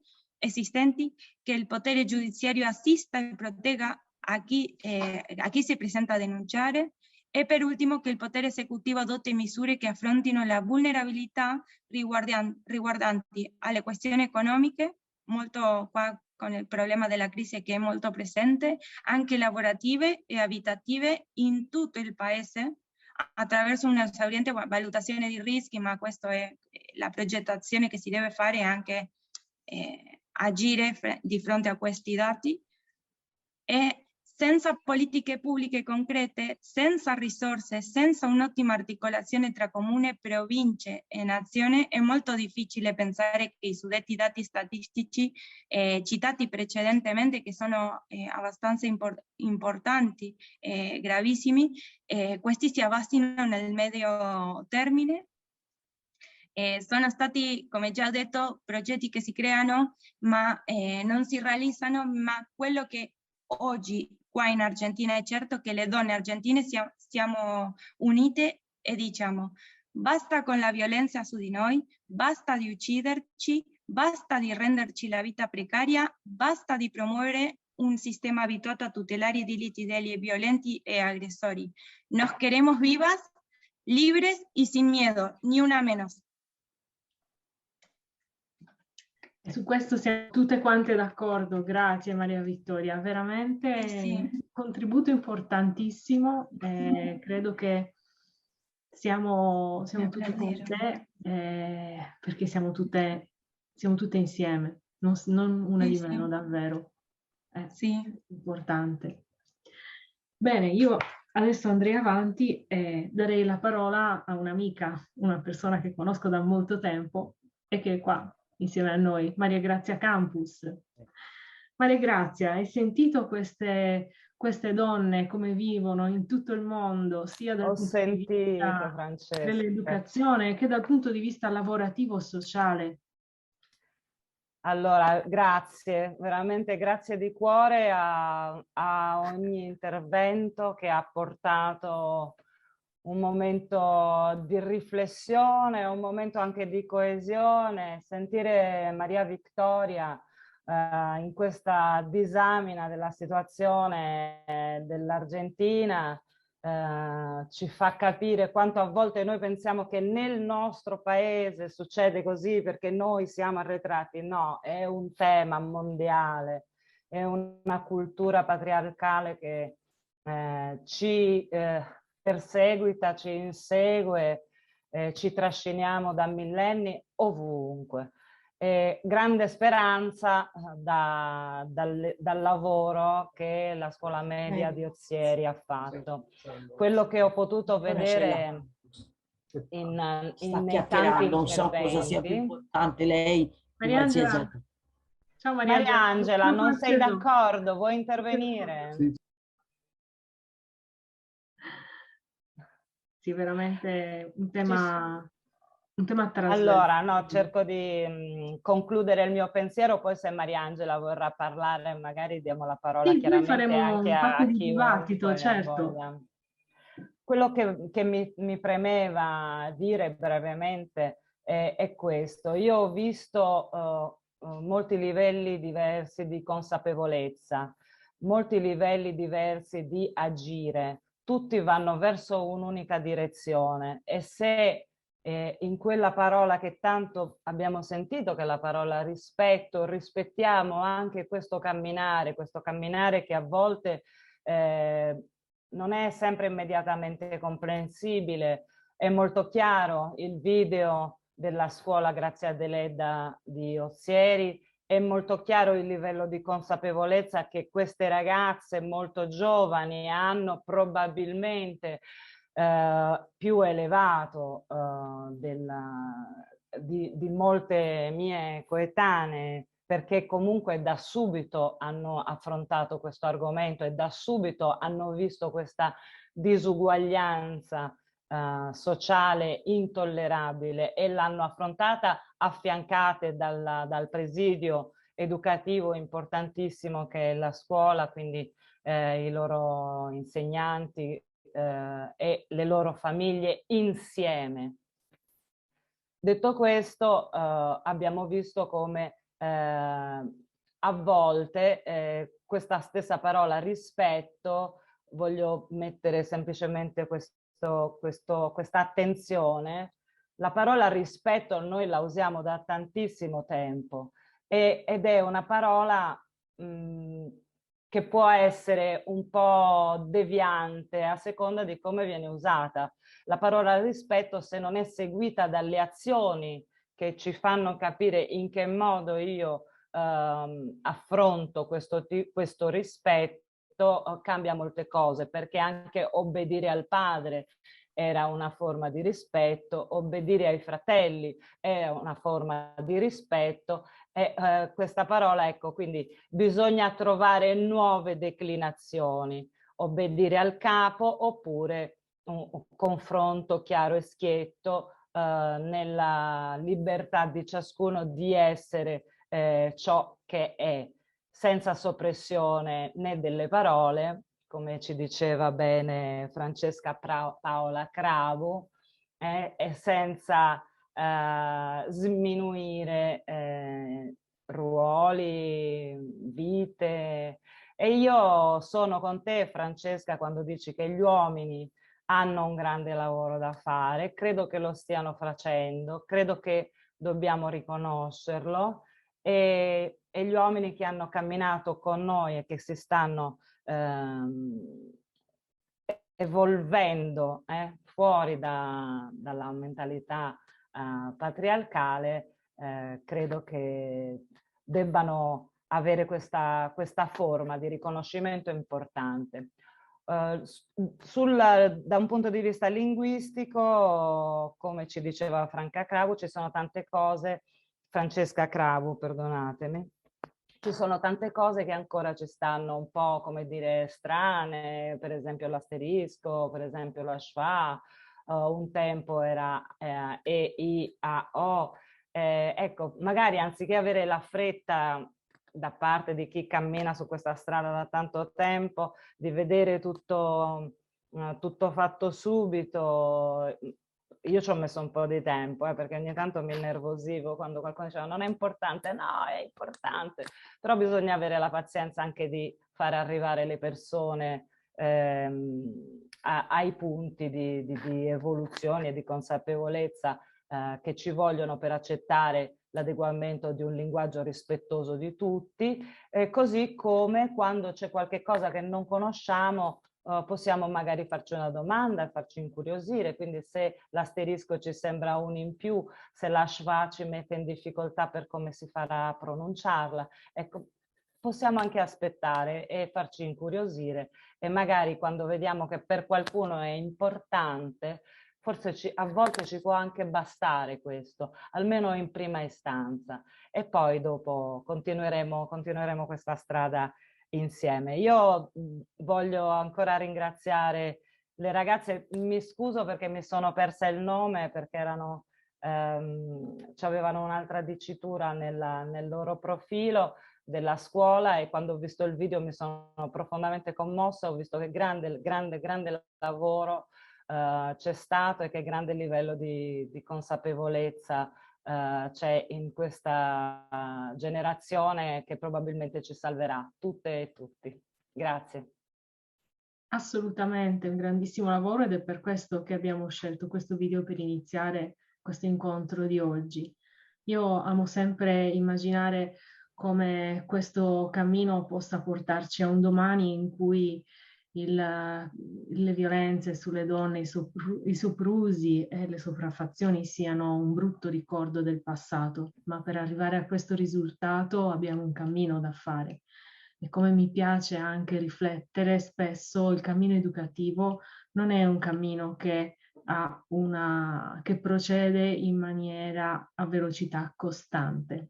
che il potere giudiziario assista e protegga a chi si presenta a denunciare, e per ultimo che il potere esecutivo adotti misure che affrontino la vulnerabilità riguardanti alle questioni economiche, molto qua con il problema della crisi che è molto presente, anche lavorative e abitative in tutto il paese, attraverso una esauriente valutazione di rischi, ma questa è la progettazione che si deve fare e anche agire di fronte a questi dati. E senza politiche pubbliche concrete, senza risorse, senza un'ottima articolazione tra comune, province e nazione, è molto difficile pensare che i suddetti dati statistici citati precedentemente, che sono abbastanza importanti e gravissimi, questi si abbassino nel medio termine. Sono stati, come già ho detto, progetti che si creano ma non si realizzano, ma quello che oggi qua in Argentina è certo che le donne argentine siamo unite e diciamo basta con la violenza su di noi, basta di ucciderci, basta di renderci la vita precaria, basta di promuovere un sistema abituato a tutelare i diritti degli violenti e aggressori. Nos queremos vivas, libres y sin miedo, ni una menos. Su questo siamo tutte quante d'accordo, grazie Maria Vittoria, veramente un contributo importantissimo, credo che siamo tutte con te, perché siamo tutte insieme, non una di meno, davvero, è importante. Bene, io adesso andrei avanti e darei la parola a un'amica, una persona che conosco da molto tempo e che è qua insieme a noi, Maria Grazia Campus. Maria Grazia, hai sentito queste queste donne come vivono in tutto il mondo, sia dal punto di vista dell'educazione che dal punto di vista lavorativo sociale. Allora, grazie, veramente grazie di cuore a ogni intervento che ha portato un momento di riflessione, un momento anche di coesione. Sentire Maria Victoria in questa disamina della situazione dell'Argentina ci fa capire quanto a volte noi pensiamo che nel nostro paese succede così perché noi siamo arretrati. No, è un tema mondiale, è una cultura patriarcale che ci perseguita, ci insegue, ci trasciniamo da millenni ovunque. Grande speranza dal lavoro che la scuola media di Ozieri ha fatto. Quello che ho potuto vedere nei tanti interventi. Non so cosa sia più importante, lei. Mariangela, ciao Mariangela, non sei d'accordo? Vuoi intervenire? Sì, veramente un tema trasversale. Allora, no, cerco di concludere il mio pensiero, poi se Mariangela vorrà parlare magari diamo la parola chiaramente anche a chi dibattito, certo. voglia. Quello che mi premeva dire brevemente è questo. Io ho visto molti livelli diversi di consapevolezza, molti livelli diversi di agire. Tutti vanno verso un'unica direzione e se in quella parola che tanto abbiamo sentito, che è la parola rispetto, rispettiamo anche questo camminare che a volte non è sempre immediatamente comprensibile. È molto chiaro il video della scuola Grazia Deledda di Ozieri, è molto chiaro il livello di consapevolezza che queste ragazze molto giovani hanno probabilmente più elevato di molte mie coetanee, perché comunque da subito hanno affrontato questo argomento e da subito hanno visto questa disuguaglianza sociale intollerabile e l'hanno affrontata affiancate dal presidio educativo importantissimo che è la scuola, quindi i loro insegnanti e le loro famiglie insieme. Detto questo, abbiamo visto come a volte questa stessa parola rispetto, voglio mettere semplicemente questa attenzione, la parola rispetto noi la usiamo da tantissimo tempo ed è una parola che può essere un po' deviante a seconda di come viene usata. La parola rispetto, se non è seguita dalle azioni che ci fanno capire in che modo io affronto questo rispetto, cambia molte cose, perché anche obbedire al padre era una forma di rispetto, obbedire ai fratelli è una forma di rispetto. E questa parola, ecco, quindi bisogna trovare nuove declinazioni, obbedire al capo oppure un confronto chiaro e schietto nella libertà di ciascuno di essere ciò che è, senza soppressione né delle parole, come ci diceva bene Francesca Paola Cravu, e senza sminuire ruoli, vite. E io sono con te, Francesca, quando dici che gli uomini hanno un grande lavoro da fare, credo che lo stiano facendo, credo che dobbiamo riconoscerlo e gli uomini che hanno camminato con noi e che si stanno evolvendo fuori dalla mentalità patriarcale, credo che debbano avere questa forma di riconoscimento importante. Da un punto di vista linguistico, come ci diceva Francesca Cravu, ci sono tante cose, perdonatemi, ci sono tante cose che ancora ci stanno un po', come dire, strane, per esempio l'asterisco, per esempio la schwa, un tempo era E, I, A, O. Ecco, magari anziché avere la fretta da parte di chi cammina su questa strada da tanto tempo, di vedere tutto fatto subito. Io ci ho messo un po' di tempo, perché ogni tanto mi innervosivo quando qualcuno diceva non è importante, no, è importante, però bisogna avere la pazienza anche di far arrivare le persone ai punti di evoluzione e di consapevolezza che ci vogliono per accettare l'adeguamento di un linguaggio rispettoso di tutti, così come quando c'è qualche cosa che non conosciamo possiamo magari farci una domanda e farci incuriosire, quindi se l'asterisco ci sembra un in più, se la schwa ci mette in difficoltà per come si farà a pronunciarla, ecco, possiamo anche aspettare e farci incuriosire e magari quando vediamo che per qualcuno è importante, forse a volte ci può anche bastare questo, almeno in prima istanza, e poi dopo continueremo questa strada insieme. Io voglio ancora ringraziare le ragazze, mi scuso perché mi sono persa il nome, perché avevano un'altra dicitura nel loro profilo della scuola, e quando ho visto il video mi sono profondamente commossa, ho visto che grande lavoro c'è stato e che grande livello di consapevolezza c'è in questa generazione che probabilmente ci salverà, tutte e tutti. Grazie. Assolutamente, un grandissimo lavoro, ed è per questo che abbiamo scelto questo video per iniziare questo incontro di oggi. Io amo sempre immaginare come questo cammino possa portarci a un domani in cui le violenze sulle donne, i soprusi e le sopraffazioni siano un brutto ricordo del passato, ma per arrivare a questo risultato abbiamo un cammino da fare. E come mi piace anche riflettere, spesso il cammino educativo non è un cammino che procede in maniera a velocità costante.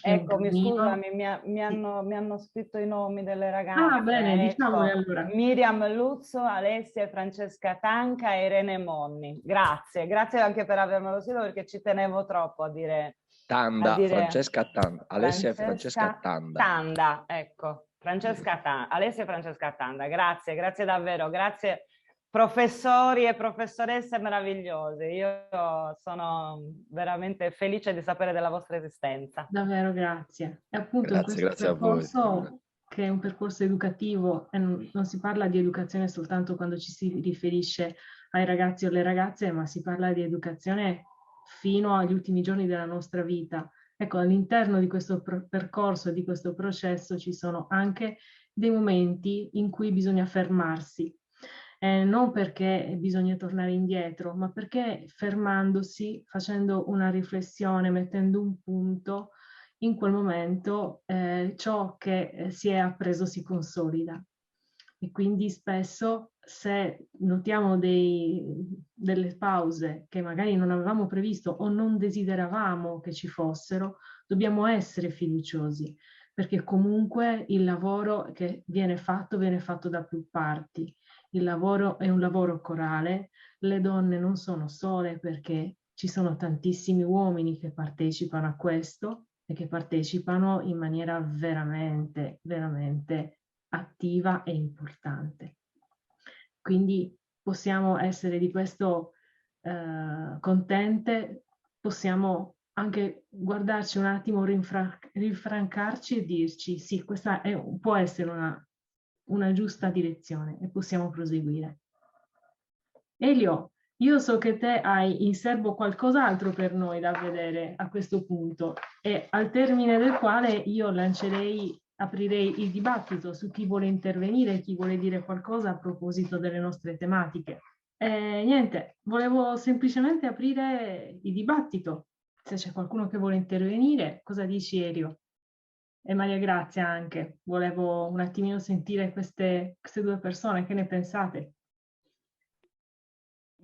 Eccomi, scusami, mi hanno scritto i nomi delle ragazze. Ah, bene, diciamole allora. Miriam Luzzo, Alessia e Francesca Tanca e Irene Monni. Grazie anche per avermelo scritto, perché ci tenevo troppo a dire... Francesca Tanda, Alessia e Francesca Tanda. Tanda, ecco, Alessia e Francesca Tanda, grazie davvero, grazie professori e professoresse meravigliose. Io sono veramente felice di sapere della vostra esistenza. Davvero, grazie. E appunto in questo percorso, che è un percorso educativo, e non si parla di educazione soltanto quando ci si riferisce ai ragazzi o alle ragazze, ma si parla di educazione fino agli ultimi giorni della nostra vita. Ecco, all'interno di questo percorso, di questo processo, ci sono anche dei momenti in cui bisogna fermarsi. Non perché bisogna tornare indietro, ma perché fermandosi, facendo una riflessione, mettendo un punto, in quel momento ciò che si è appreso si consolida. E quindi spesso, se notiamo delle pause che magari non avevamo previsto o non desideravamo che ci fossero, dobbiamo essere fiduciosi, perché comunque il lavoro che viene fatto da più parti. Il lavoro è un lavoro corale, le donne non sono sole, perché ci sono tantissimi uomini che partecipano a questo e che partecipano in maniera veramente, veramente attiva e importante. Quindi possiamo essere di questo contente, possiamo anche guardarci un attimo, rinfrancarci e dirci sì, questa può essere una giusta direzione e possiamo proseguire. Elio, io so che te hai in serbo qualcos'altro per noi da vedere a questo punto, e al termine del quale io aprirei il dibattito su chi vuole intervenire, chi vuole dire qualcosa a proposito delle nostre tematiche. Niente, volevo semplicemente aprire il dibattito. Se c'è qualcuno che vuole intervenire, cosa dici, Elio? E Maria Grazia anche. Volevo un attimino sentire queste due persone, che ne pensate?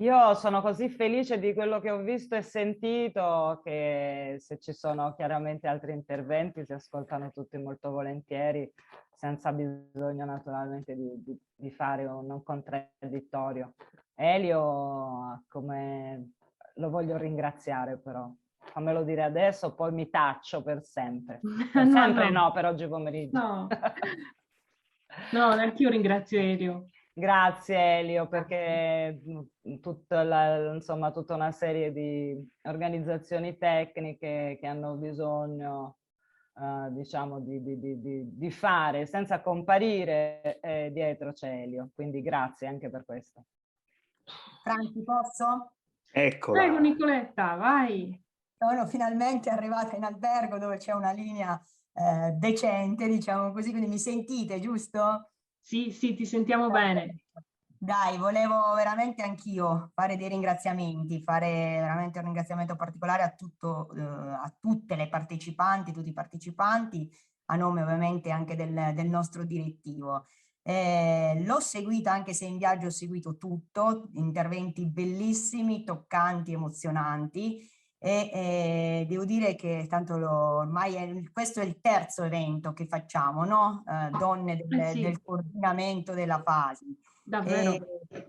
Io sono così felice di quello che ho visto e sentito che se ci sono chiaramente altri interventi si ascoltano tutti molto volentieri, senza bisogno naturalmente di fare un contraddittorio. Elio, come lo voglio ringraziare però, fammelo dire adesso, poi mi taccio per sempre. Per No, sempre no. no, per oggi pomeriggio. No, no, anch'io ringrazio Elio. Grazie Elio, perché insomma, tutta una serie di organizzazioni tecniche che hanno bisogno, diciamo, di fare senza comparire, dietro c'è Elio. Quindi grazie anche per questo. Franchi, posso? Eccola. Prego Nicoletta, vai. Sono finalmente arrivata in albergo dove c'è una linea decente, diciamo così, quindi mi sentite, giusto? Sì, sì, ti sentiamo bene. Dai, volevo veramente anch'io fare dei ringraziamenti, fare veramente un ringraziamento particolare a tutte le partecipanti, tutti i partecipanti, a nome ovviamente anche del nostro direttivo. L'ho seguito, anche se in viaggio ho seguito tutto, interventi bellissimi, toccanti, emozionanti. E devo dire che tanto ormai questo è il terzo evento che facciamo, no? Donne Sì. del coordinamento della FASI. Davvero.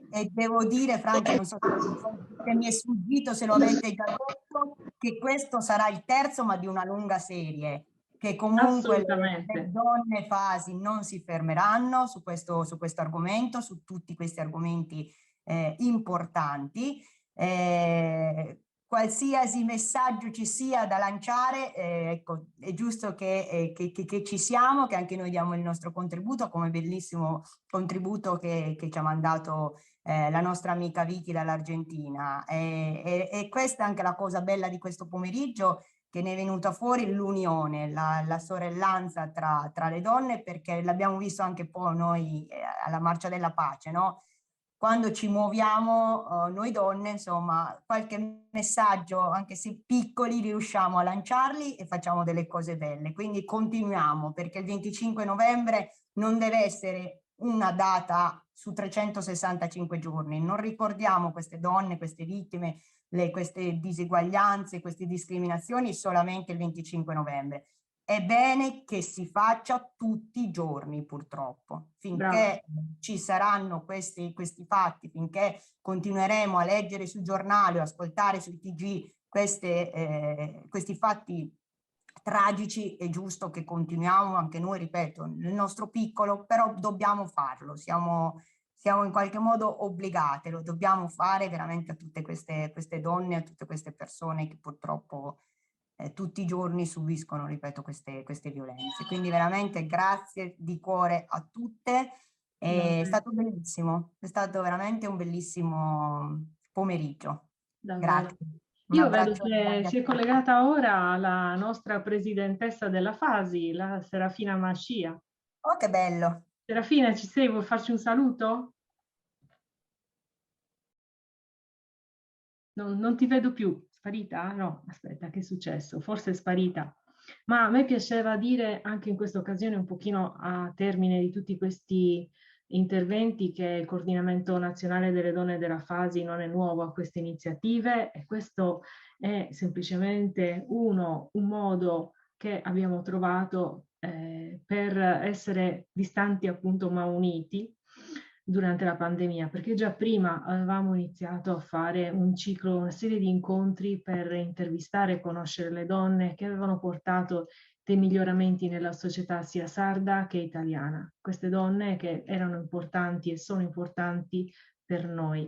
E devo dire, Franca, non so se mi è sfuggito, se lo avete già detto, che questo sarà il terzo, ma di una lunga serie, che comunque le donne FASI non si fermeranno su questo argomento, su tutti questi argomenti importanti. Qualsiasi messaggio ci sia da lanciare, ecco, è giusto che ci siamo, che anche noi diamo il nostro contributo, come bellissimo contributo che ci ha mandato la nostra amica Vicky dall'Argentina. E questa è anche la cosa bella di questo pomeriggio, che ne è venuta fuori l'unione, la sorellanza tra le donne, perché l'abbiamo visto anche poi noi alla Marcia della Pace, no? Quando ci muoviamo noi donne, insomma, qualche messaggio, anche se piccoli, riusciamo a lanciarli e facciamo delle cose belle. Quindi continuiamo, perché il 25 novembre non deve essere una data su 365 giorni. Non ricordiamo queste donne, queste vittime, queste diseguaglianze, queste discriminazioni solamente il 25 novembre. È bene che si faccia tutti i giorni, purtroppo, finché ci saranno questi fatti, finché continueremo a leggere sui giornali o ascoltare sui TG questi fatti tragici. È giusto che continuiamo anche noi, ripeto, nel nostro piccolo, però dobbiamo farlo, siamo in qualche modo obbligate, lo dobbiamo fare veramente a tutte queste donne, a tutte queste persone che purtroppo tutti i giorni subiscono, ripeto, queste violenze. Quindi veramente grazie di cuore a tutte, è stato bellissimo, è stato veramente un bellissimo pomeriggio. Grazie. Io vedo che si è collegata ora la nostra presidentessa della FASI, la Serafina Mascia. Oh, che bello! Serafina, ci sei? Vuoi farci un saluto? Non ti vedo più. Sparita? No, aspetta, che è successo? Forse è sparita. Ma a me piaceva dire anche in questa occasione, un pochino a termine di tutti questi interventi, che il Coordinamento Nazionale delle Donne della FASI non è nuovo a queste iniziative, e questo è semplicemente un modo che abbiamo trovato per essere distanti appunto ma uniti durante la pandemia, perché già prima avevamo iniziato a fare un ciclo, una serie di incontri per intervistare e conoscere le donne che avevano portato dei miglioramenti nella società sia sarda che italiana. Queste donne che erano importanti e sono importanti per noi.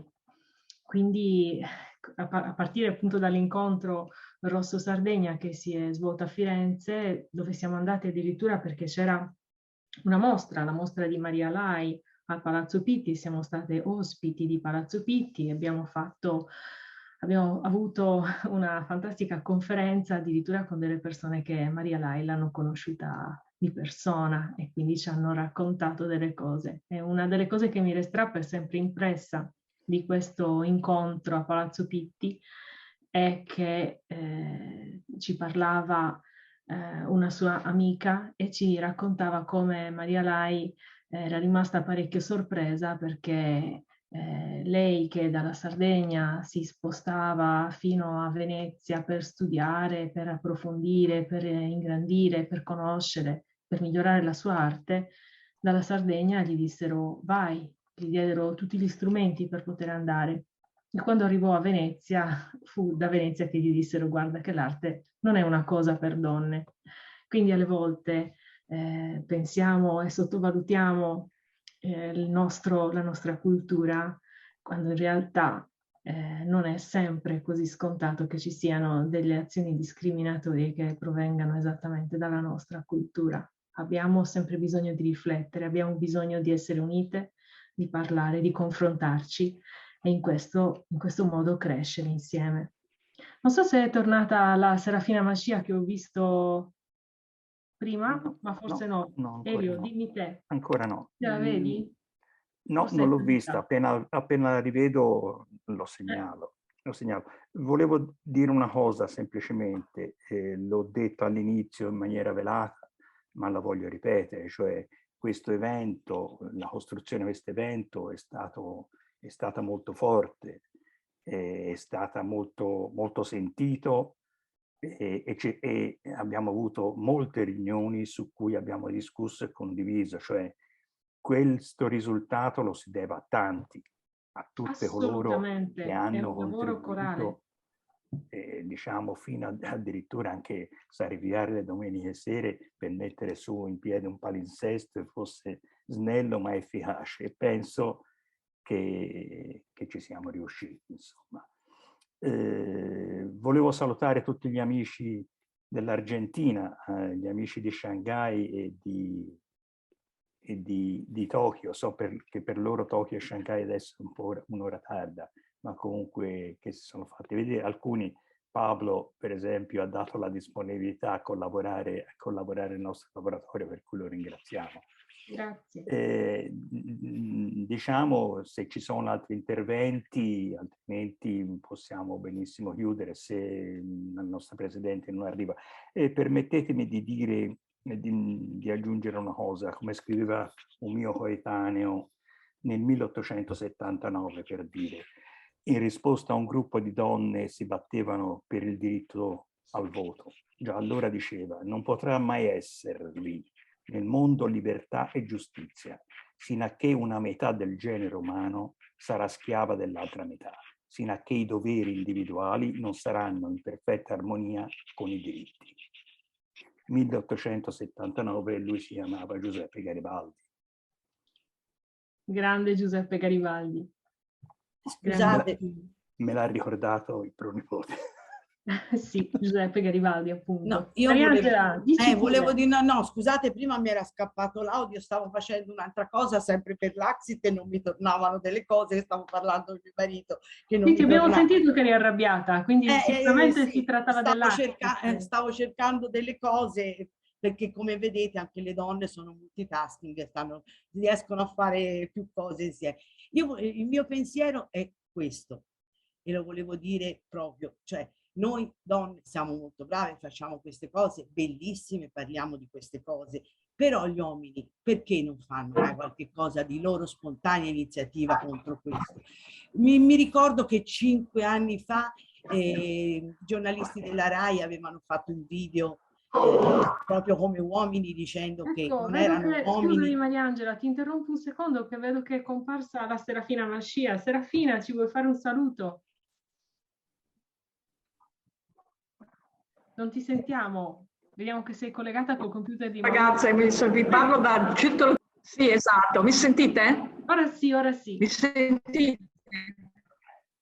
Quindi a partire appunto dall'incontro Rosso Sardegna che si è svolto a Firenze, dove siamo andati addirittura perché c'era una mostra, la mostra di Maria Lai, a Palazzo Pitti, siamo state ospiti di Palazzo Pitti, abbiamo avuto una fantastica conferenza addirittura con delle persone che Maria Lai l'hanno conosciuta di persona e quindi ci hanno raccontato delle cose. E una delle cose che mi resterà per sempre impressa di questo incontro a Palazzo Pitti è che ci parlava una sua amica e ci raccontava come Maria Lai era rimasta parecchio sorpresa perché lei che dalla Sardegna si spostava fino a Venezia per studiare, per approfondire, per ingrandire, per conoscere, per migliorare la sua arte, dalla Sardegna gli dissero vai, gli diedero tutti gli strumenti per poter andare. E quando arrivò a Venezia, fu da Venezia che gli dissero guarda che l'arte non è una cosa per donne. Quindi alle volte pensiamo e sottovalutiamo la nostra cultura, quando in realtà non è sempre così scontato che ci siano delle azioni discriminatorie che provengano esattamente dalla nostra cultura. Abbiamo sempre bisogno di riflettere, abbiamo bisogno di essere unite, di parlare, di confrontarci e in questo modo crescere insieme. Non so se è tornata la Serafina Mascia che ho visto prima, ma forse no. Elio, no. dimmi te. Ancora no. Ce la vedi? No, Forse non l'ho è vista, appena la rivedo lo segnalo. Volevo dire una cosa semplicemente, l'ho detto all'inizio in maniera velata, ma la voglio ripetere, cioè questo evento, la costruzione di questo evento è stata molto forte, è stata molto sentito e abbiamo avuto molte riunioni su cui abbiamo discusso e condiviso, cioè questo risultato lo si deve a tanti, a tutte coloro che hanno contribuito, diciamo, fino addirittura anche sacrificare le domeniche sere per mettere su in piedi un palinsesto che fosse snello ma efficace, e penso che ci siamo riusciti, insomma. Volevo salutare tutti gli amici dell'Argentina, gli amici di Shanghai e di Tokyo. So che per loro Tokyo e Shanghai adesso è un po' un'ora tarda, ma comunque che si sono fatti vedere. Alcuni, Pablo per esempio, ha dato la disponibilità a collaborare nel nostro laboratorio, per cui lo ringraziamo. Grazie. Diciamo, se ci sono altri interventi, altrimenti possiamo benissimo chiudere se la nostra Presidente non arriva. Permettetemi di dire, di aggiungere una cosa, come scriveva un mio coetaneo nel 1879, per dire, in risposta a un gruppo di donne si battevano per il diritto al voto. Già allora diceva, non potrà mai esservi nel mondo libertà e giustizia, sino a che una metà del genere umano sarà schiava dell'altra metà, sino a che i doveri individuali non saranno in perfetta armonia con i diritti. 1879, lui si chiamava Giuseppe Garibaldi. Grande Giuseppe Garibaldi. Scusate. Me l'ha ricordato il pronipote. Sì, Giuseppe Garibaldi, appunto. No, io volevo dire no, scusate, prima mi era scappato l'audio, stavo facendo un'altra cosa sempre per l'Axit e non mi tornavano delle cose, stavo parlando di mio marito che non ti abbiamo sentito che eri arrabbiata, quindi sicuramente sì, si trattava dell'Axit. Stavo cercando delle cose, perché come vedete anche le donne sono multitasking, riescono a fare più cose insieme. Il mio pensiero è questo, e lo volevo dire proprio, cioè noi donne siamo molto brave, facciamo queste cose bellissime, parliamo di queste cose, però gli uomini perché non fanno qualche cosa di loro spontanea iniziativa contro questo? Mi ricordo che 5 anni fa i giornalisti della RAI avevano fatto un video proprio come uomini, dicendo che non erano uomini. Scusami Mariangela, ti interrompo un secondo, che vedo che è comparsa la Serafina Mascia. Serafina, ci vuoi fare un saluto? Non ti sentiamo. Vediamo che sei collegata col computer di Ragazze, vi parlo da Circolo. Sì, esatto. Mi sentite? Ora sì, ora sì. Mi sentite?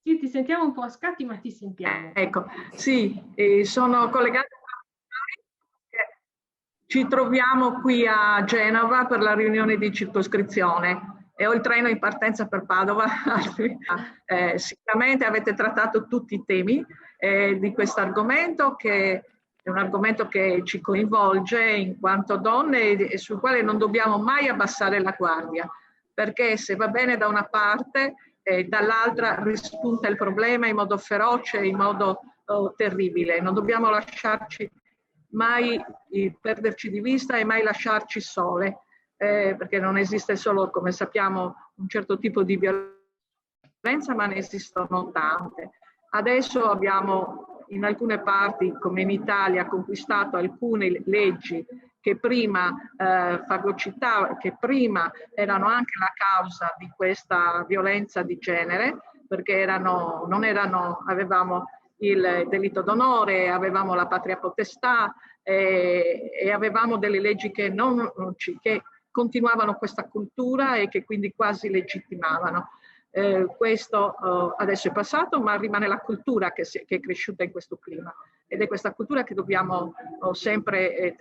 Sì, ti sentiamo un po' a scatti, ma ti sentiamo. Ecco, sì, sono collegata. Ci troviamo qui a Genova per la riunione di circoscrizione e ho il treno in partenza per Padova. Sicuramente avete trattato tutti i temi di questo argomento, che è un argomento che ci coinvolge in quanto donne e sul quale non dobbiamo mai abbassare la guardia, perché se va bene da una parte, dall'altra rispunta il problema in modo feroce, in modo terribile. Non dobbiamo lasciarci mai perderci di vista e mai lasciarci sole, perché non esiste solo, come sappiamo, un certo tipo di violenza violenza, ma ne esistono tante. Adesso abbiamo in alcune parti, come in Italia, conquistato alcune leggi che prima fagocitavano, che prima erano anche la causa di questa violenza di genere, perché avevamo il delitto d'onore, avevamo la patria potestà e avevamo delle leggi che continuavano questa cultura e che quindi quasi legittimavano. Questo adesso è passato, ma rimane la cultura che è cresciuta in questo clima, ed è questa cultura che dobbiamo sempre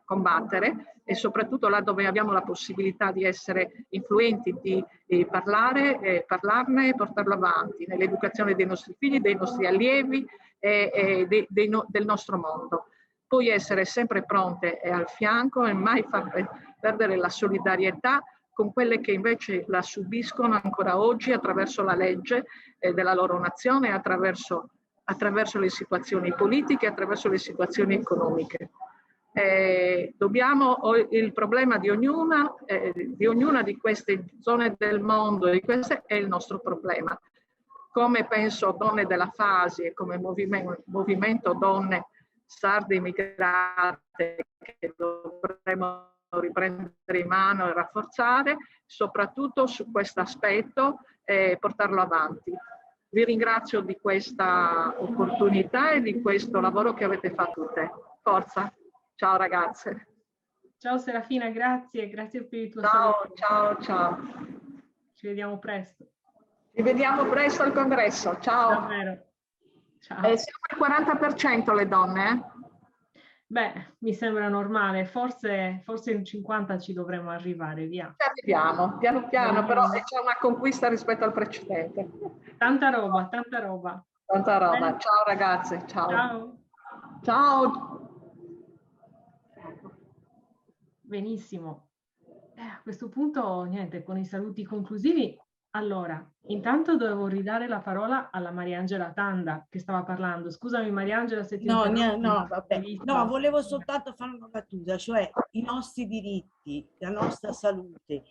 combattere, e soprattutto là dove abbiamo la possibilità di essere influenti, di parlarne e portarlo avanti nell'educazione dei nostri figli, dei nostri allievi e del nostro mondo. Poi essere sempre pronte e al fianco e mai far perdere la solidarietà con quelle che invece la subiscono ancora oggi attraverso la legge della loro nazione, attraverso le situazioni politiche, attraverso le situazioni economiche. Il problema di ognuna di queste zone del mondo, è il nostro problema. Come penso Donne della Fasi e come movimento Donne Sarde Immigrate, che dovremmo riprendere in mano e rafforzare, soprattutto su questo aspetto e portarlo avanti. Vi ringrazio di questa opportunità e di questo lavoro che avete fatto tutte. Forza! Ciao ragazze! Ciao Serafina, grazie per il tuo saluto. Ciao. Ci vediamo presto. Ci vediamo presto al congresso, ciao! Davvero. Ciao. Siamo al 40% le donne, Beh, mi sembra normale, forse il 50 ci dovremmo arrivare, via. Ci arriviamo, piano piano, però c'è una conquista rispetto al precedente. Tanta roba. Tanta roba. Bene. Ciao ragazze, ciao. Benissimo. A questo punto, niente, con i saluti conclusivi. Allora, intanto dovevo ridare la parola alla Mariangela Tanda che stava parlando. Scusami Mariangela se ti ho interrotto. No, vabbè. No, volevo soltanto fare una battuta, cioè i nostri diritti, la nostra salute,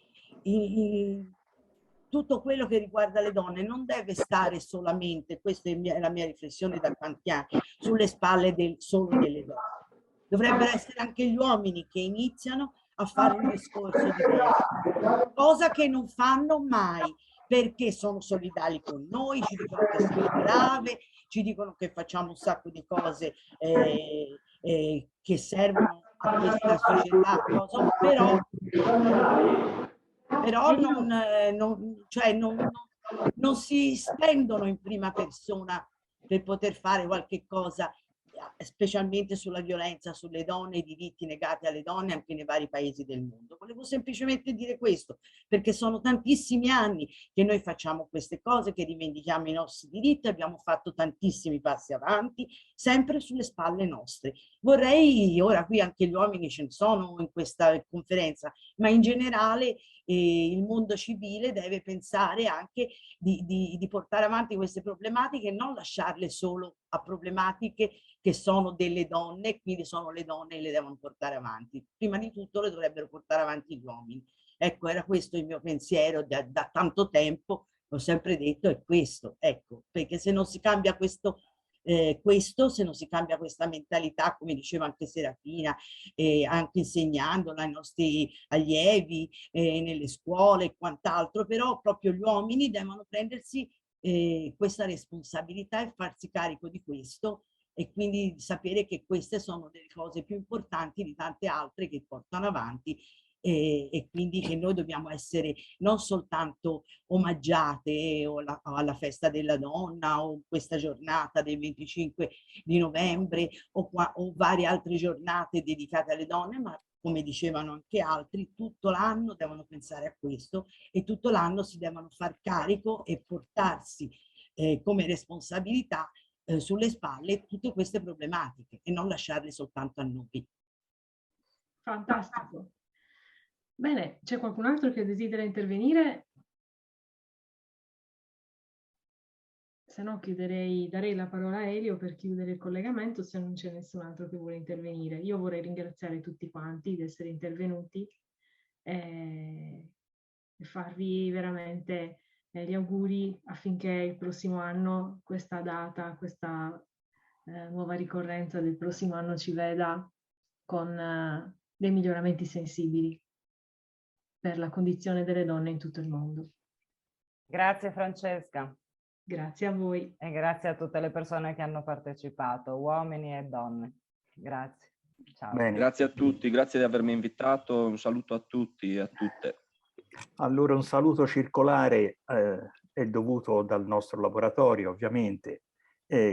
tutto quello che riguarda le donne non deve stare solamente, questa è la mia riflessione da tanti anni, sulle spalle solo delle donne. Dovrebbero essere anche gli uomini che iniziano a fare un discorso diverso, cosa che non fanno mai, perché sono solidali con noi, ci dicono che siamo brave, ci dicono che facciamo un sacco di cose che servono a questa società, però non si spendono in prima persona per poter fare qualche cosa, specialmente sulla violenza sulle donne, i diritti negati alle donne anche nei vari paesi del mondo. Volevo semplicemente dire questo, perché sono tantissimi anni che noi facciamo queste cose, che rivendichiamo i nostri diritti, abbiamo fatto tantissimi passi avanti, sempre sulle spalle nostre. Vorrei, ora qui anche gli uomini ce ne sono in questa conferenza, ma in generale il mondo civile deve pensare anche di portare avanti queste problematiche e non lasciarle solo a problematiche che sono delle donne, quindi sono le donne che le devono portare avanti. Prima di tutto le dovrebbero portare avanti gli uomini. Ecco, era questo il mio pensiero da tanto tempo, ho sempre detto è questo, ecco, perché se non si cambia se non si cambia questa mentalità, come diceva anche Serafina, anche insegnandola ai nostri allievi, nelle scuole e quant'altro, però proprio gli uomini devono prendersi questa responsabilità e farsi carico di questo, e quindi sapere che queste sono delle cose più importanti di tante altre che portano avanti, e quindi che noi dobbiamo essere non soltanto omaggiate alla festa della donna o questa giornata del 25 di novembre o varie altre giornate dedicate alle donne, ma come dicevano anche altri, tutto l'anno devono pensare a questo e tutto l'anno si devono far carico e portarsi come responsabilità sulle spalle tutte queste problematiche e non lasciarle soltanto a noi. Fantastico. Bene, c'è qualcun altro che desidera intervenire? Se no darei la parola a Elio per chiudere il collegamento, se non c'è nessun altro che vuole intervenire. Io vorrei ringraziare tutti quanti di essere intervenuti e farvi veramente gli auguri affinché il prossimo anno questa data, questa nuova ricorrenza del prossimo anno ci veda con dei miglioramenti sensibili per la condizione delle donne in tutto il mondo. Grazie Francesca. Grazie a voi. E grazie a tutte le persone che hanno partecipato, uomini e donne. Grazie. Ciao. Bene. Grazie a tutti, grazie di avermi invitato, un saluto a tutti e a tutte. Allora un saluto circolare è dovuto dal nostro laboratorio ovviamente,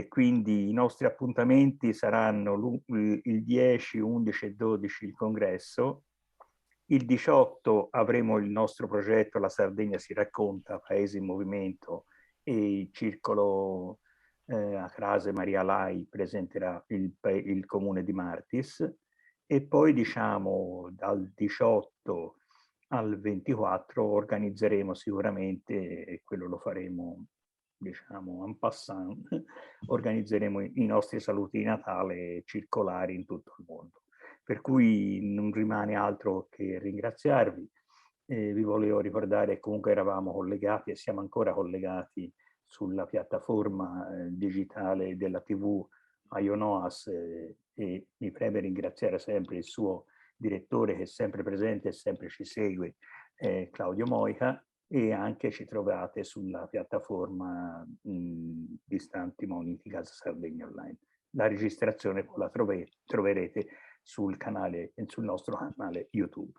quindi i nostri appuntamenti saranno il 10, 11 e 12 il congresso, il 18 avremo il nostro progetto La Sardegna si racconta, Paesi in Movimento, e il circolo Acrase Maria Lai presenterà il comune di Martis, e poi diciamo dal 18 al 24 organizzeremo sicuramente, e quello lo faremo diciamo en passant, organizzeremo i nostri saluti di Natale circolari in tutto il mondo. Per cui non rimane altro che ringraziarvi. Vi volevo ricordare che comunque eravamo collegati e siamo ancora collegati sulla piattaforma digitale della TV Ionoas, e mi preme ringraziare sempre il suo direttore che è sempre presente e sempre ci segue, Claudio Moica, e anche ci trovate sulla piattaforma di Santi Moniti Casa Sardegna Online. La registrazione la troverete sul nostro canale YouTube.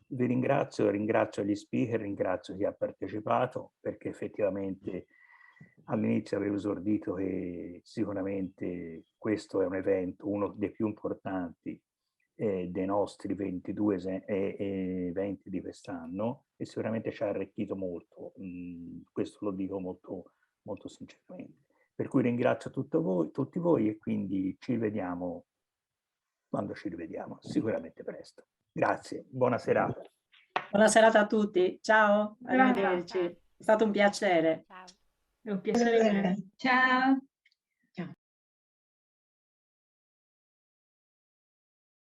Vi ringrazio gli speaker, ringrazio chi ha partecipato, perché effettivamente all'inizio avevo esordito che sicuramente questo è un evento, uno dei più importanti dei nostri 22 eventi di quest'anno, e sicuramente ci ha arricchito molto, questo lo dico molto, molto sinceramente. Per cui ringrazio tutti voi e quindi ci vediamo quando ci rivediamo, sicuramente presto. Grazie, buona serata. Buona serata a tutti, ciao, arrivederci. È stato un piacere. È un piacere. Ciao.